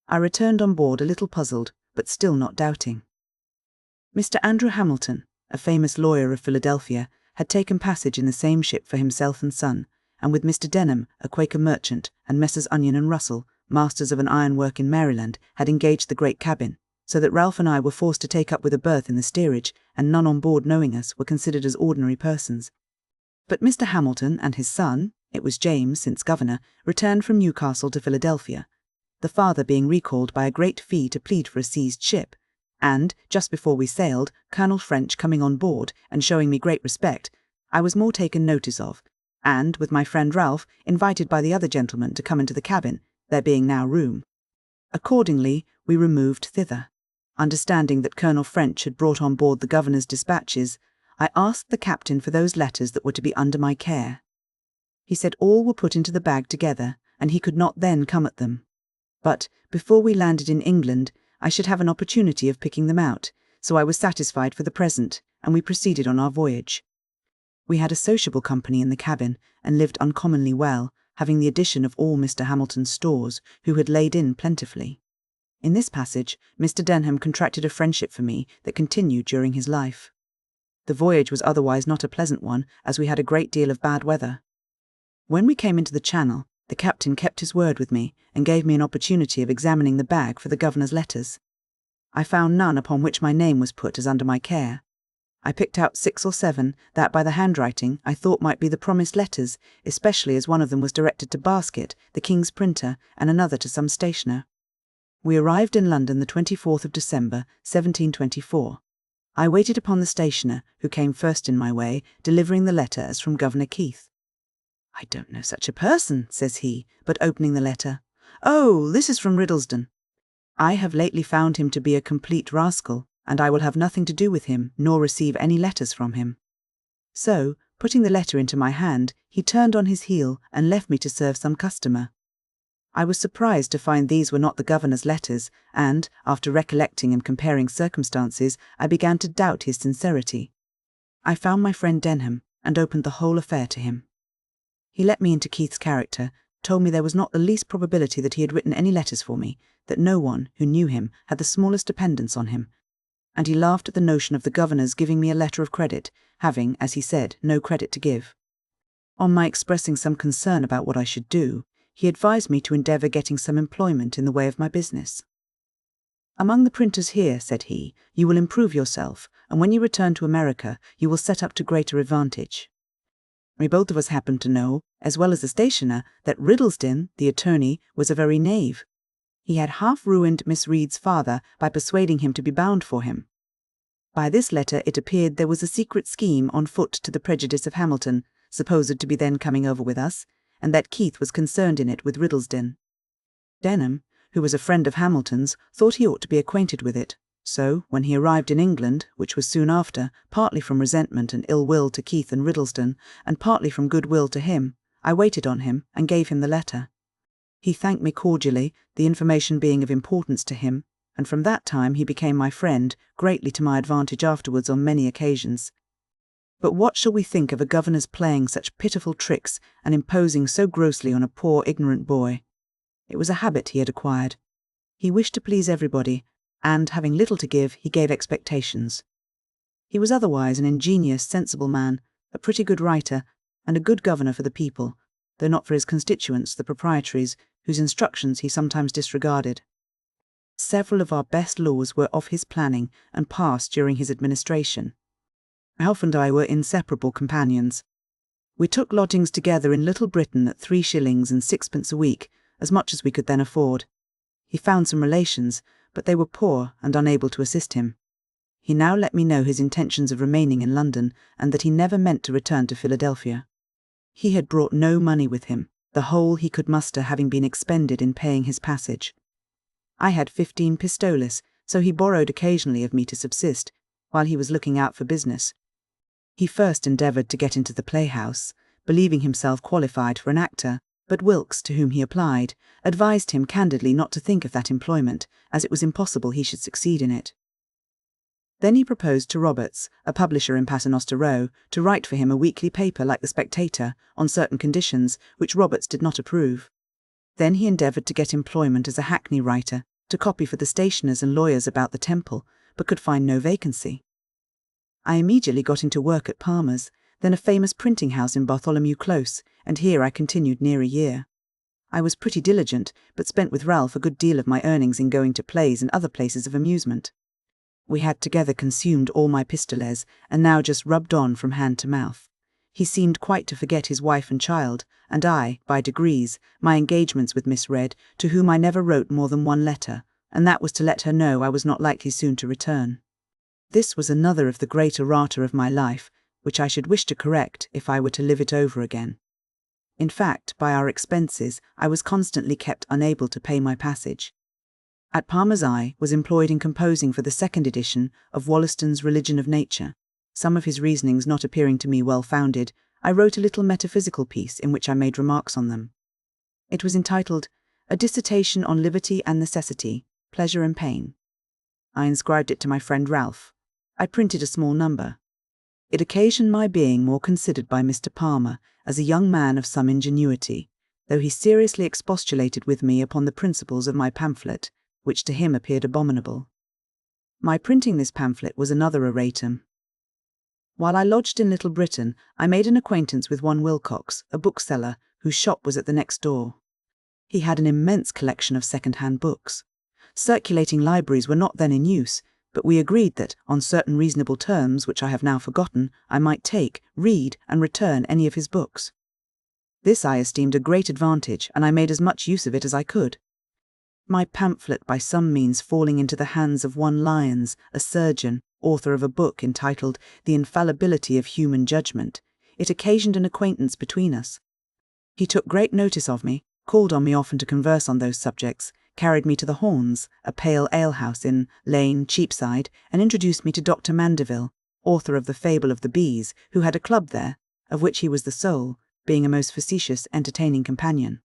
I returned on board a little puzzled, but still not doubting. Mr. Andrew Hamilton, a famous lawyer of Philadelphia, had taken passage in the same ship for himself and son, and with Mr. Denham, a Quaker merchant, and Messrs. Onion and Russell, masters of an ironwork in Maryland, had engaged the great cabin, so that Ralph and I were forced to take up with a berth in the steerage, and none on board knowing us were considered as ordinary persons. But Mr. Hamilton and his son, it was James, since governor, returned from Newcastle to Philadelphia, the father being recalled by a great fee to plead for a seized ship, and, just before we sailed, Colonel French coming on board and showing me great respect, I was more taken notice of, and, with my friend Ralph, invited by the other gentlemen to come into the cabin, there being now room. Accordingly, we removed thither. Understanding that Colonel French had brought on board the governor's dispatches, I asked the captain for those letters that were to be under my care. He said all were put into the bag together, and he could not then come at them. But, before we landed in England, I should have an opportunity of picking them out, so I was satisfied for the present, and we proceeded on our voyage. We had a sociable company in the cabin, and lived uncommonly well, having the addition of all Mr. Hamilton's stores, who had laid in plentifully. In this passage, Mr. Denham contracted a friendship for me that continued during his life. The voyage was otherwise not a pleasant one, as we had a great deal of bad weather. When we came into the Channel, the captain kept his word with me, and gave me an opportunity of examining the bag for the governor's letters. I found none upon which my name was put as under my care. I picked out 6 or 7 that by the handwriting I thought might be the promised letters, especially as one of them was directed to Basket, the King's printer, and another to some stationer. We arrived in London the 24th of December, 1724. I waited upon the stationer, who came first in my way, delivering the letter as from Governor Keith. "I don't know such a person," says he, but opening the letter. "Oh, this is from Riddlesden. I have lately found him to be a complete rascal, and I will have nothing to do with him, nor receive any letters from him." So, putting the letter into my hand, he turned on his heel and left me to serve some customer. I was surprised to find these were not the governor's letters, and, after recollecting and comparing circumstances, I began to doubt his sincerity. I found my friend Denham, and opened the whole affair to him. He let me into Keith's character, told me there was not the least probability that he had written any letters for me, that no one, who knew him, had the smallest dependence on him, and he laughed at the notion of the governor's giving me a letter of credit, having, as he said, no credit to give. On my expressing some concern about what I should do, he advised me to endeavour getting some employment in the way of my business. "Among the printers here," said he, "you will improve yourself, and when you return to America, you will set up to greater advantage." We both of us happened to know, as well as the stationer, that Riddlesden, the attorney, was a very knave. He had half ruined Miss Reed's father by persuading him to be bound for him. By this letter it appeared there was a secret scheme on foot to the prejudice of Hamilton, supposed to be then coming over with us, and that Keith was concerned in it with Riddlesden. Denham, who was a friend of Hamilton's, thought he ought to be acquainted with it. So, when he arrived in England, which was soon after, partly from resentment and ill will to Keith and Riddlesden, and partly from good will to him, I waited on him and gave him the letter. He thanked me cordially, the information being of importance to him, and from that time he became my friend, greatly to my advantage afterwards on many occasions. But what shall we think of a governor's playing such pitiful tricks and imposing so grossly on a poor ignorant boy? It was a habit he had acquired. He wished to please everybody, and, having little to give, he gave expectations. He was otherwise an ingenious, sensible man, a pretty good writer, and a good governor for the people, though not for his constituents, the proprietaries, whose instructions he sometimes disregarded. Several of our best laws were of his planning and passed during his administration. Alf and I were inseparable companions. We took lodgings together in Little Britain at 3 shillings and 6pence a week, as much as we could then afford. He found some relations, but they were poor and unable to assist him. He now let me know his intentions of remaining in London, and that he never meant to return to Philadelphia. He had brought no money with him, the whole he could muster having been expended in paying his passage. I had 15 pistoles, so he borrowed occasionally of me to subsist, while he was looking out for business. He first endeavoured to get into the playhouse, believing himself qualified for an actor, but Wilkes, to whom he applied, advised him candidly not to think of that employment, as it was impossible he should succeed in it. Then he proposed to Roberts, a publisher in Paternoster Row, to write for him a weekly paper like The Spectator, on certain conditions, which Roberts did not approve. Then he endeavoured to get employment as a hackney writer, to copy for the stationers and lawyers about the Temple, but could find no vacancy. I immediately got into work at Palmer's, then a famous printing house in Bartholomew Close, and here I continued near a year. I was pretty diligent, but spent with Ralph a good deal of my earnings in going to plays and other places of amusement. We had together consumed all my pistoles, and now just rubbed on from hand to mouth. He seemed quite to forget his wife and child, and I, by degrees, my engagements with Miss Red, to whom I never wrote more than one letter, and that was to let her know I was not likely soon to return. This was another of the great errata of my life, which I should wish to correct if I were to live it over again. In fact, by our expenses, I was constantly kept unable to pay my passage. At Palmer's I was employed in composing for the 2nd edition of Wollaston's Religion of Nature. Some of his reasonings not appearing to me well-founded, I wrote a little metaphysical piece in which I made remarks on them. It was entitled, A Dissertation on Liberty and Necessity, Pleasure and Pain. I inscribed it to my friend Ralph. I printed a small number. It occasioned my being more considered by Mr. Palmer as a young man of some ingenuity, though he seriously expostulated with me upon the principles of my pamphlet, which to him appeared abominable. My printing this pamphlet was another erratum. While I lodged in Little Britain, I made an acquaintance with one Wilcox, a bookseller, whose shop was at the next door. He had an immense collection of second-hand books. Circulating libraries were not then in use, but we agreed that, on certain reasonable terms which I have now forgotten, I might take, read, and return any of his books. This I esteemed a great advantage, and I made as much use of it as I could. My pamphlet by some means falling into the hands of one Lyons, a surgeon, author of a book entitled The Infallibility of Human Judgment, it occasioned an acquaintance between us. He took great notice of me, called on me often to converse on those subjects, carried me to the Horns, a pale alehouse in Lane, Cheapside, and introduced me to Dr. Mandeville, author of the Fable of the Bees, who had a club there, of which he was the soul, being a most facetious, entertaining companion.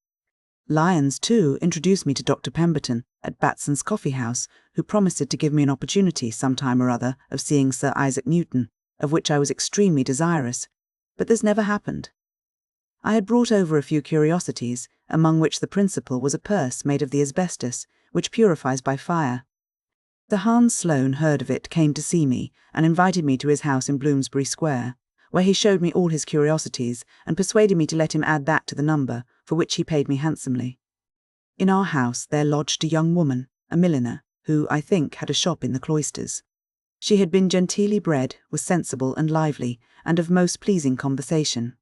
Lyons, too, introduced me to Dr. Pemberton, at Batson's Coffee House, who promised to give me an opportunity, some time or other, of seeing Sir Isaac Newton, of which I was extremely desirous, but this never happened. I had brought over a few curiosities, among which the principal was a purse made of the asbestos, which purifies by fire. The Hans Sloane heard of it, came to see me, and invited me to his house in Bloomsbury Square, where he showed me all his curiosities, and persuaded me to let him add that to the number, for which he paid me handsomely. In our house there lodged a young woman, a milliner, who, I think, had a shop in the cloisters. She had been genteelly bred, was sensible and lively, and of most pleasing conversation.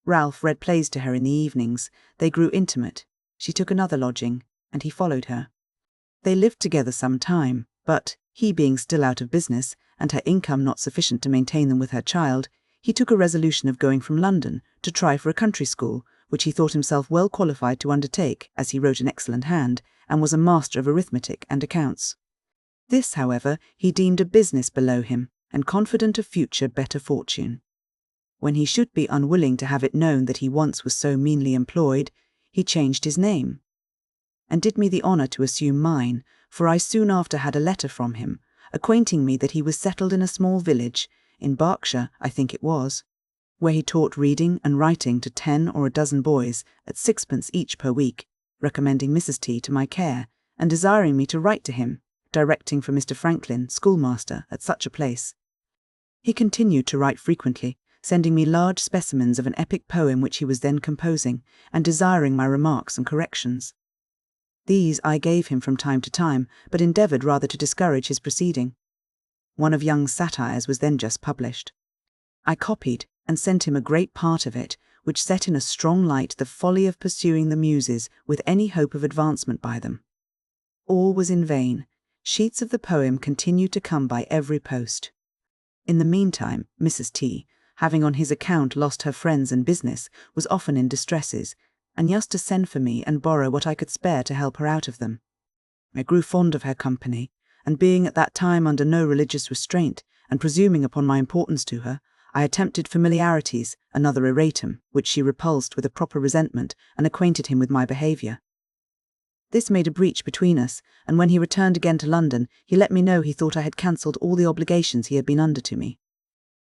Ralph read plays to her in the evenings. They grew intimate. She took another lodging, and he followed her. They lived together some time, but, he being still out of business, and her income not sufficient to maintain them with her child, he took a resolution of going from London to try for a country school, which he thought himself well qualified to undertake, as he wrote an excellent hand, and was a master of arithmetic and accounts. This, however, he deemed a business below him, and confident of future better fortune. When he should be unwilling to have it known that he once was so meanly employed, he changed his name, and did me the honour to assume mine, for I soon after had a letter from him, acquainting me that he was settled in a small village, in Berkshire, I think it was, where he taught reading and writing to 10 or a dozen boys at 6pence each per week, recommending Mrs. T to my care, and desiring me to write to him, directing for Mr. Franklin, schoolmaster, at such a place. He continued to write frequently, sending me large specimens of an epic poem which he was then composing, and desiring my remarks and corrections. These I gave him from time to time, but endeavoured rather to discourage his proceeding. One of Young's satires was then just published. I copied and sent him a great part of it, which set in a strong light the folly of pursuing the Muses with any hope of advancement by them. All was in vain. Sheets of the poem continued to come by every post. In the meantime, Mrs. T, having on his account lost her friends and business, was often in distresses, and used to send for me and borrow what I could spare to help her out of them. I grew fond of her company, and being at that time under no religious restraint, and presuming upon my importance to her, I attempted familiarities, another erratum, which she repulsed with a proper resentment, and acquainted him with my behaviour. This made a breach between us, and when he returned again to London, he let me know he thought I had cancelled all the obligations he had been under to me.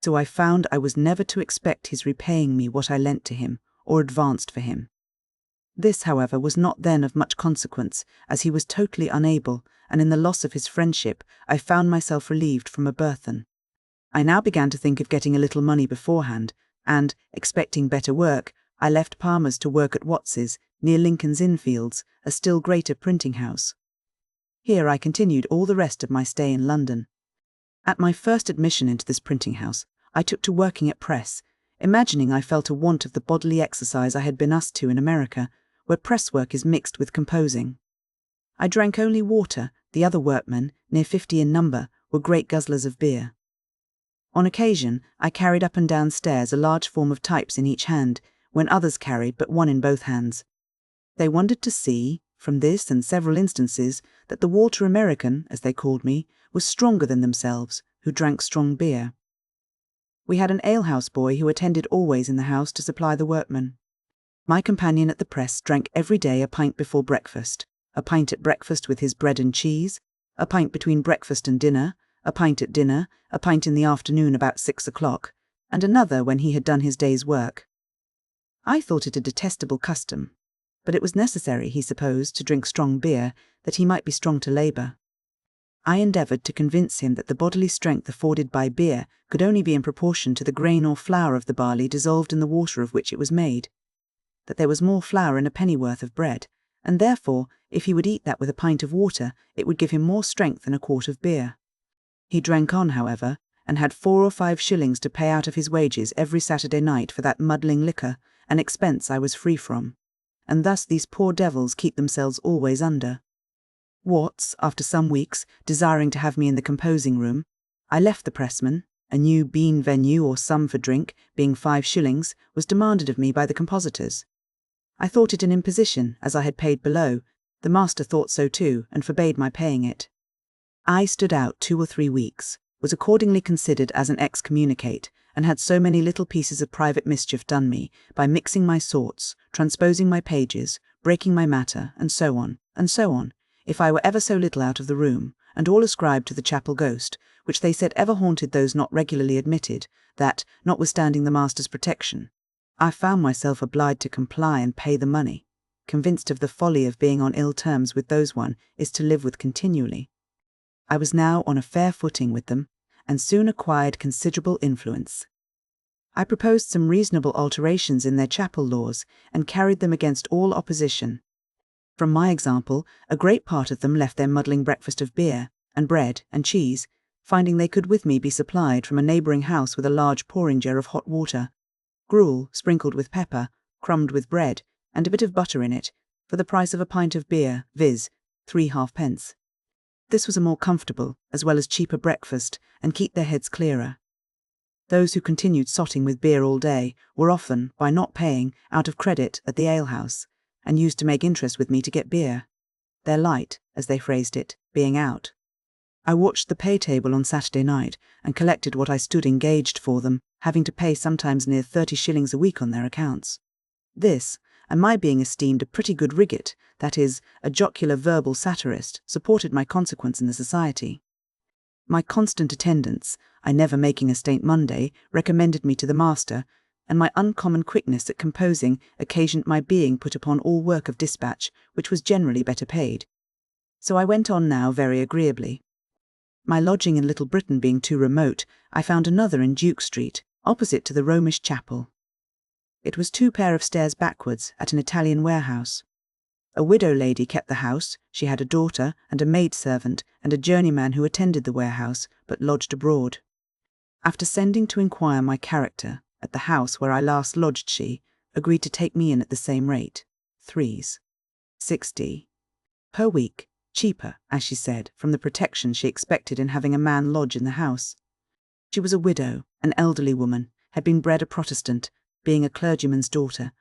So I found I was never to expect his repaying me what I lent to him, or advanced for him. This, however, was not then of much consequence, as he was totally unable, and in the loss of his friendship I found myself relieved from a burthen. I now began to think of getting a little money beforehand, and, expecting better work, I left Palmer's to work at Watts's, near Lincoln's Inn Fields, a still greater printing house. Here I continued all the rest of my stay in London. At my first admission into this printing house, I took to working at press, imagining I felt a want of the bodily exercise I had been used to in America, where press work is mixed with composing. I drank only water. The other workmen, near 50 in number, were great guzzlers of beer. On occasion, I carried up and down stairs a large form of types in each hand, when others carried but one in both hands. They wondered to see, from this and several instances, that the Walter American, as they called me, was stronger than themselves, who drank strong beer. We had an alehouse boy who attended always in the house to supply the workmen. My companion at the press drank every day a pint before breakfast, a pint at breakfast with his bread and cheese, a pint between breakfast and dinner, a pint at dinner, a pint in the afternoon about 6 o'clock, and another when he had done his day's work. I thought it a detestable custom, but it was necessary, he supposed, to drink strong beer, that he might be strong to labour. I endeavoured to convince him that the bodily strength afforded by beer could only be in proportion to the grain or flour of the barley dissolved in the water of which it was made, that there was more flour in a pennyworth of bread, and therefore, if he would eat that with a pint of water, it would give him more strength than a quart of beer. He drank on, however, and had 4 or 5 shillings to pay out of his wages every Saturday night for that muddling liquor, an expense I was free from, and thus these poor devils keep themselves always under. Watts, after some weeks, desiring to have me in the composing room, I left the pressman. A new bean venue or sum for drink, being 5 shillings, was demanded of me by the compositors. I thought it an imposition, as I had paid below. The master thought so too, and forbade my paying it. I stood out 2 or 3 weeks, was accordingly considered as an excommunicate, and had so many little pieces of private mischief done me, by mixing my sorts, transposing my pages, breaking my matter, and so on, if I were ever so little out of the room, and all ascribed to the chapel ghost, which they said ever haunted those not regularly admitted, that, notwithstanding the master's protection, I found myself obliged to comply and pay the money, convinced of the folly of being on ill terms with those one is to live with continually. I was now on a fair footing with them, and soon acquired considerable influence. I proposed some reasonable alterations in their chapel laws, and carried them against all opposition. From my example, a great part of them left their muddling breakfast of beer, and bread, and cheese, finding they could with me be supplied from a neighbouring house with a large porringer of hot water, gruel sprinkled with pepper, crumbed with bread, and a bit of butter in it, for the price of a pint of beer, viz., 3 halfpence. This was a more comfortable, as well as cheaper breakfast, and keep their heads clearer. Those who continued sotting with beer all day were often, by not paying, out of credit at the alehouse, and used to make interest with me to get beer. their light, as they phrased it, being out. I watched the pay table on Saturday night and collected what I stood engaged for them, having to pay sometimes near 30 shillings a week on their accounts. This, and my being esteemed a pretty good rigate, that is, a jocular verbal satirist, supported my consequence in the society. My constant attendance, I never making a St. Monday, recommended me to the master, and my uncommon quickness at composing occasioned my being put upon all work of dispatch, which was generally better paid. So I went on now very agreeably. My lodging in Little Britain being too remote, I found another in Duke Street, opposite to the Romish chapel. It was 2 pair of stairs backwards, at an Italian warehouse. A widow lady kept the house. She had a daughter and a maid-servant and a journeyman who attended the warehouse, but lodged abroad. After sending to inquire my character, at the house where I last lodged, she agreed to take me in at the same rate, 3s, 6d, per week, cheaper, as she said, from the protection she expected in having a man lodge in the house. She was a widow, an elderly woman, had been bred a Protestant, being a clergyman's daughter,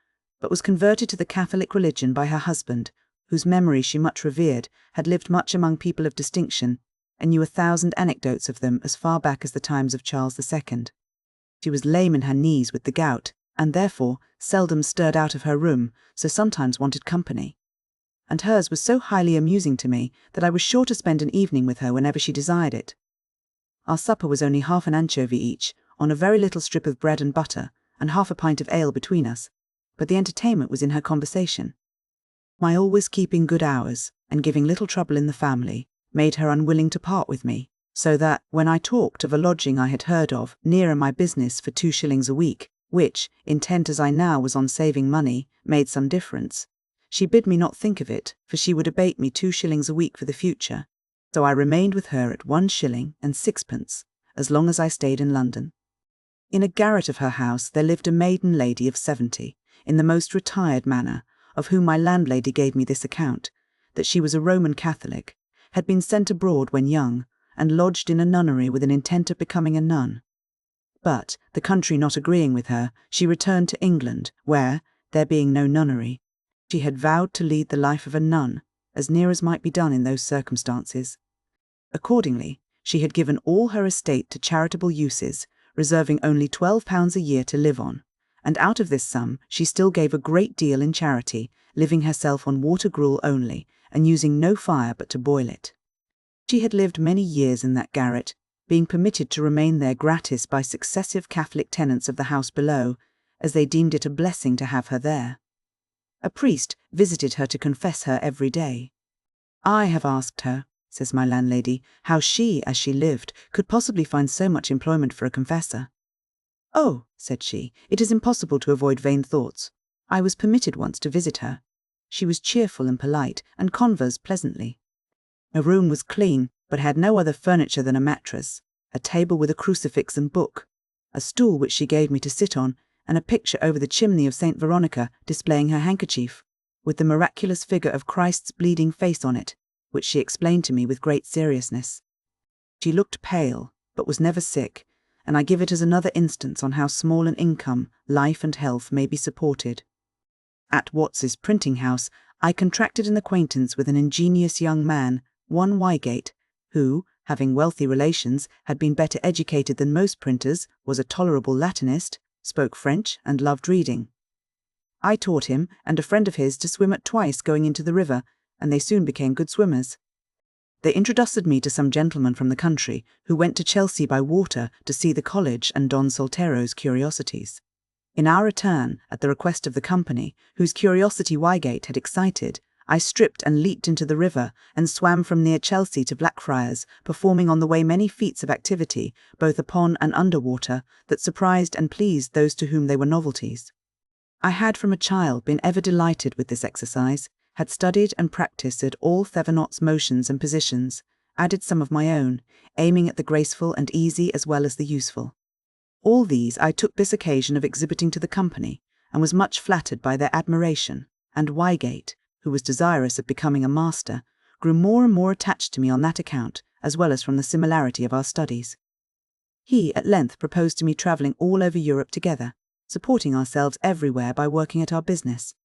but was converted to the Catholic religion by her husband, whose memory she much revered, had lived much among people of distinction, and knew 1,000 anecdotes of them as far back as the times of Charles II. She was lame in her knees with the gout, and therefore seldom stirred out of her room, so sometimes wanted company. And hers was so highly amusing to me that I was sure to spend an evening with her whenever she desired it. Our supper was only half an anchovy each, on a very little strip of bread and butter, and half a pint of ale between us, but the entertainment was in her conversation. My always keeping good hours, and giving little trouble in the family, made her unwilling to part with me, so that, when I talked of a lodging I had heard of, nearer my business for 2 shillings a week, which, intent as I now was on saving money, made some difference, she bid me not think of it, for she would abate me 2 shillings a week for the future, so I remained with her at 1 shilling and 6pence, as long as I stayed in London. In a garret of her house there lived a maiden lady of 70, in the most retired manner, of whom my landlady gave me this account, that she was a Roman Catholic, had been sent abroad when young, and lodged in a nunnery with an intent of becoming a nun. But, the country not agreeing with her, she returned to England, where, there being no nunnery, she had vowed to lead the life of a nun, as near as might be done in those circumstances. Accordingly, she had given all her estate to charitable uses, reserving only £12 a year to live on, and out of this sum she still gave a great deal in charity, living herself on water gruel only, and using no fire but to boil it. She had lived many years in that garret, being permitted to remain there gratis by successive Catholic tenants of the house below, as they deemed it a blessing to have her there. A priest visited her to confess her every day. I have asked her, says my landlady, how she, as she lived, could possibly find so much employment for a confessor. Oh, said she, it is impossible to avoid vain thoughts. I was permitted once to visit her. She was cheerful and polite, and conversed pleasantly. Her room was clean, but had no other furniture than a mattress, a table with a crucifix and book, a stool which she gave me to sit on, and a picture over the chimney of St. Veronica displaying her handkerchief, with the miraculous figure of Christ's bleeding face on it, which she explained to me with great seriousness. She looked pale, but was never sick, and I give it as another instance on how small an income, life and health may be supported. At Watts's printing house, I contracted an acquaintance with an ingenious young man, one Wygate, who, having wealthy relations, had been better educated than most printers, was a tolerable Latinist, spoke French, and loved reading. I taught him and a friend of his to swim at Twice going into the river, and they soon became good swimmers. They introduced me to some gentlemen from the country, who went to Chelsea by water to see the college and Don Soltero's curiosities. In our return, at the request of the company, whose curiosity Wygate had excited, I stripped and leaped into the river, and swam from near Chelsea to Blackfriars, performing on the way many feats of activity, both upon and under water, that surprised and pleased those to whom they were novelties. I had from a child been ever delighted with this exercise, had studied and practised at all Thevenot's motions and positions, added some of my own, aiming at the graceful and easy as well as the useful. All these I took this occasion of exhibiting to the company, and was much flattered by their admiration, and Wygate, who was desirous of becoming a master, grew more and more attached to me on that account, as well as from the similarity of our studies. He at length proposed to me travelling all over Europe together, supporting ourselves everywhere by working at our business.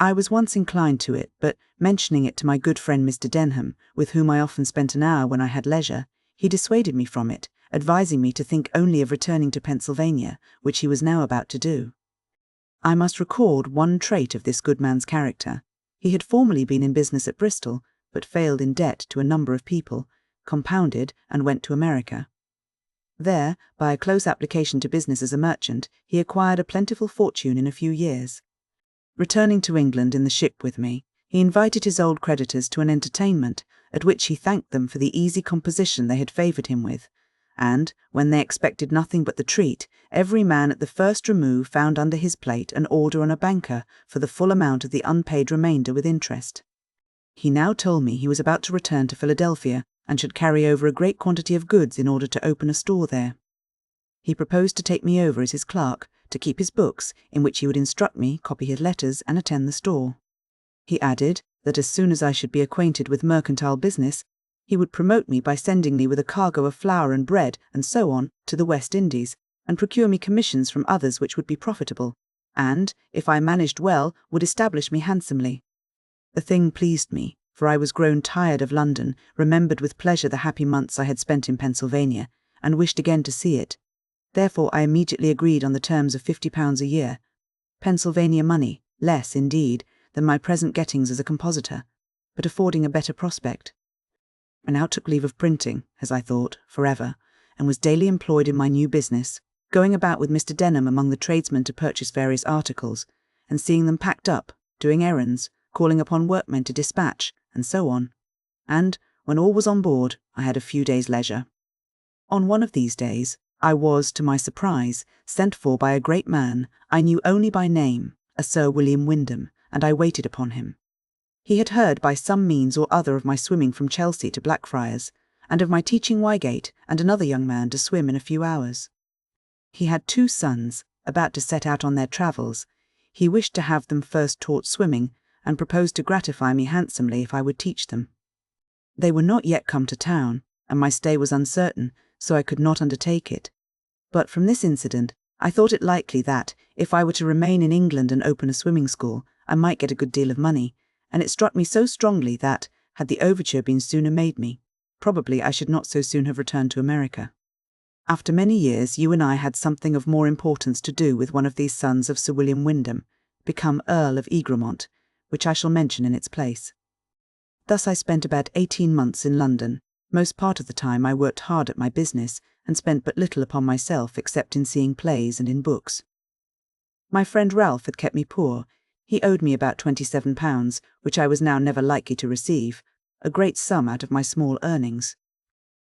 I was once inclined to it, but mentioning it to my good friend Mr. Denham, with whom I often spent an hour when I had leisure, he dissuaded me from it, advising me to think only of returning to Pennsylvania, which he was now about to do. I must record one trait of this good man's character. He had formerly been in business at Bristol, but failed in debt to a number of people, compounded, and went to America. There, by a close application to business as a merchant, he acquired a plentiful fortune in a few years. Returning to England in the ship with me, he invited his old creditors to an entertainment, at which he thanked them for the easy composition they had favoured him with, and, when they expected nothing but the treat, every man at the first remove found under his plate an order on a banker for the full amount of the unpaid remainder with interest. He now told me he was about to return to Philadelphia, and should carry over a great quantity of goods in order to open a store there. He proposed to take me over as his clerk, to keep his books, in which he would instruct me, copy his letters, and attend the store. He added that as soon as I should be acquainted with mercantile business, he would promote me by sending me with a cargo of flour and bread, and so on, to the West Indies, and procure me commissions from others which would be profitable, and, if I managed well, would establish me handsomely. The thing pleased me, for I was grown tired of London, remembered with pleasure the happy months I had spent in Pennsylvania, and wished again to see it. Therefore I immediately agreed on the terms of £50 a year, Pennsylvania money, less, indeed, than my present gettings as a compositor, but affording a better prospect. I now took leave of printing, as I thought, forever, and was daily employed in my new business, going about with Mr. Denham among the tradesmen to purchase various articles, and seeing them packed up, doing errands, calling upon workmen to dispatch, and so on. And, when all was on board, I had a few days' leisure. On one of these days, I was, to my surprise, sent for by a great man I knew only by name, a Sir William Wyndham, and I waited upon him. He had heard by some means or other of my swimming from Chelsea to Blackfriars, and of my teaching Wygate and another young man to swim in a few hours. He had 2 sons, about to set out on their travels. He wished to have them first taught swimming, and proposed to gratify me handsomely if I would teach them. They were not yet come to town, and my stay was uncertain, so I could not undertake it. But from this incident, I thought it likely that, if I were to remain in England and open a swimming school, I might get a good deal of money, and it struck me so strongly that, had the overture been sooner made me, probably I should not so soon have returned to America. After many years, you and I had something of more importance to do with one of these sons of Sir William Wyndham, become Earl of Egremont, which I shall mention in its place. Thus I spent about 18 months in London. Most part of the time I worked hard at my business, and spent but little upon myself except in seeing plays and in books. My friend Ralph had kept me poor. He owed me about £27, which I was now never likely to receive, a great sum out of my small earnings.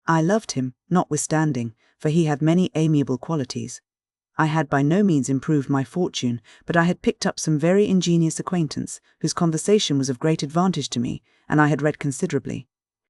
I loved him, notwithstanding, for he had many amiable qualities. I had by no means improved my fortune, but I had picked up some very ingenious acquaintance, whose conversation was of great advantage to me, and I had read considerably.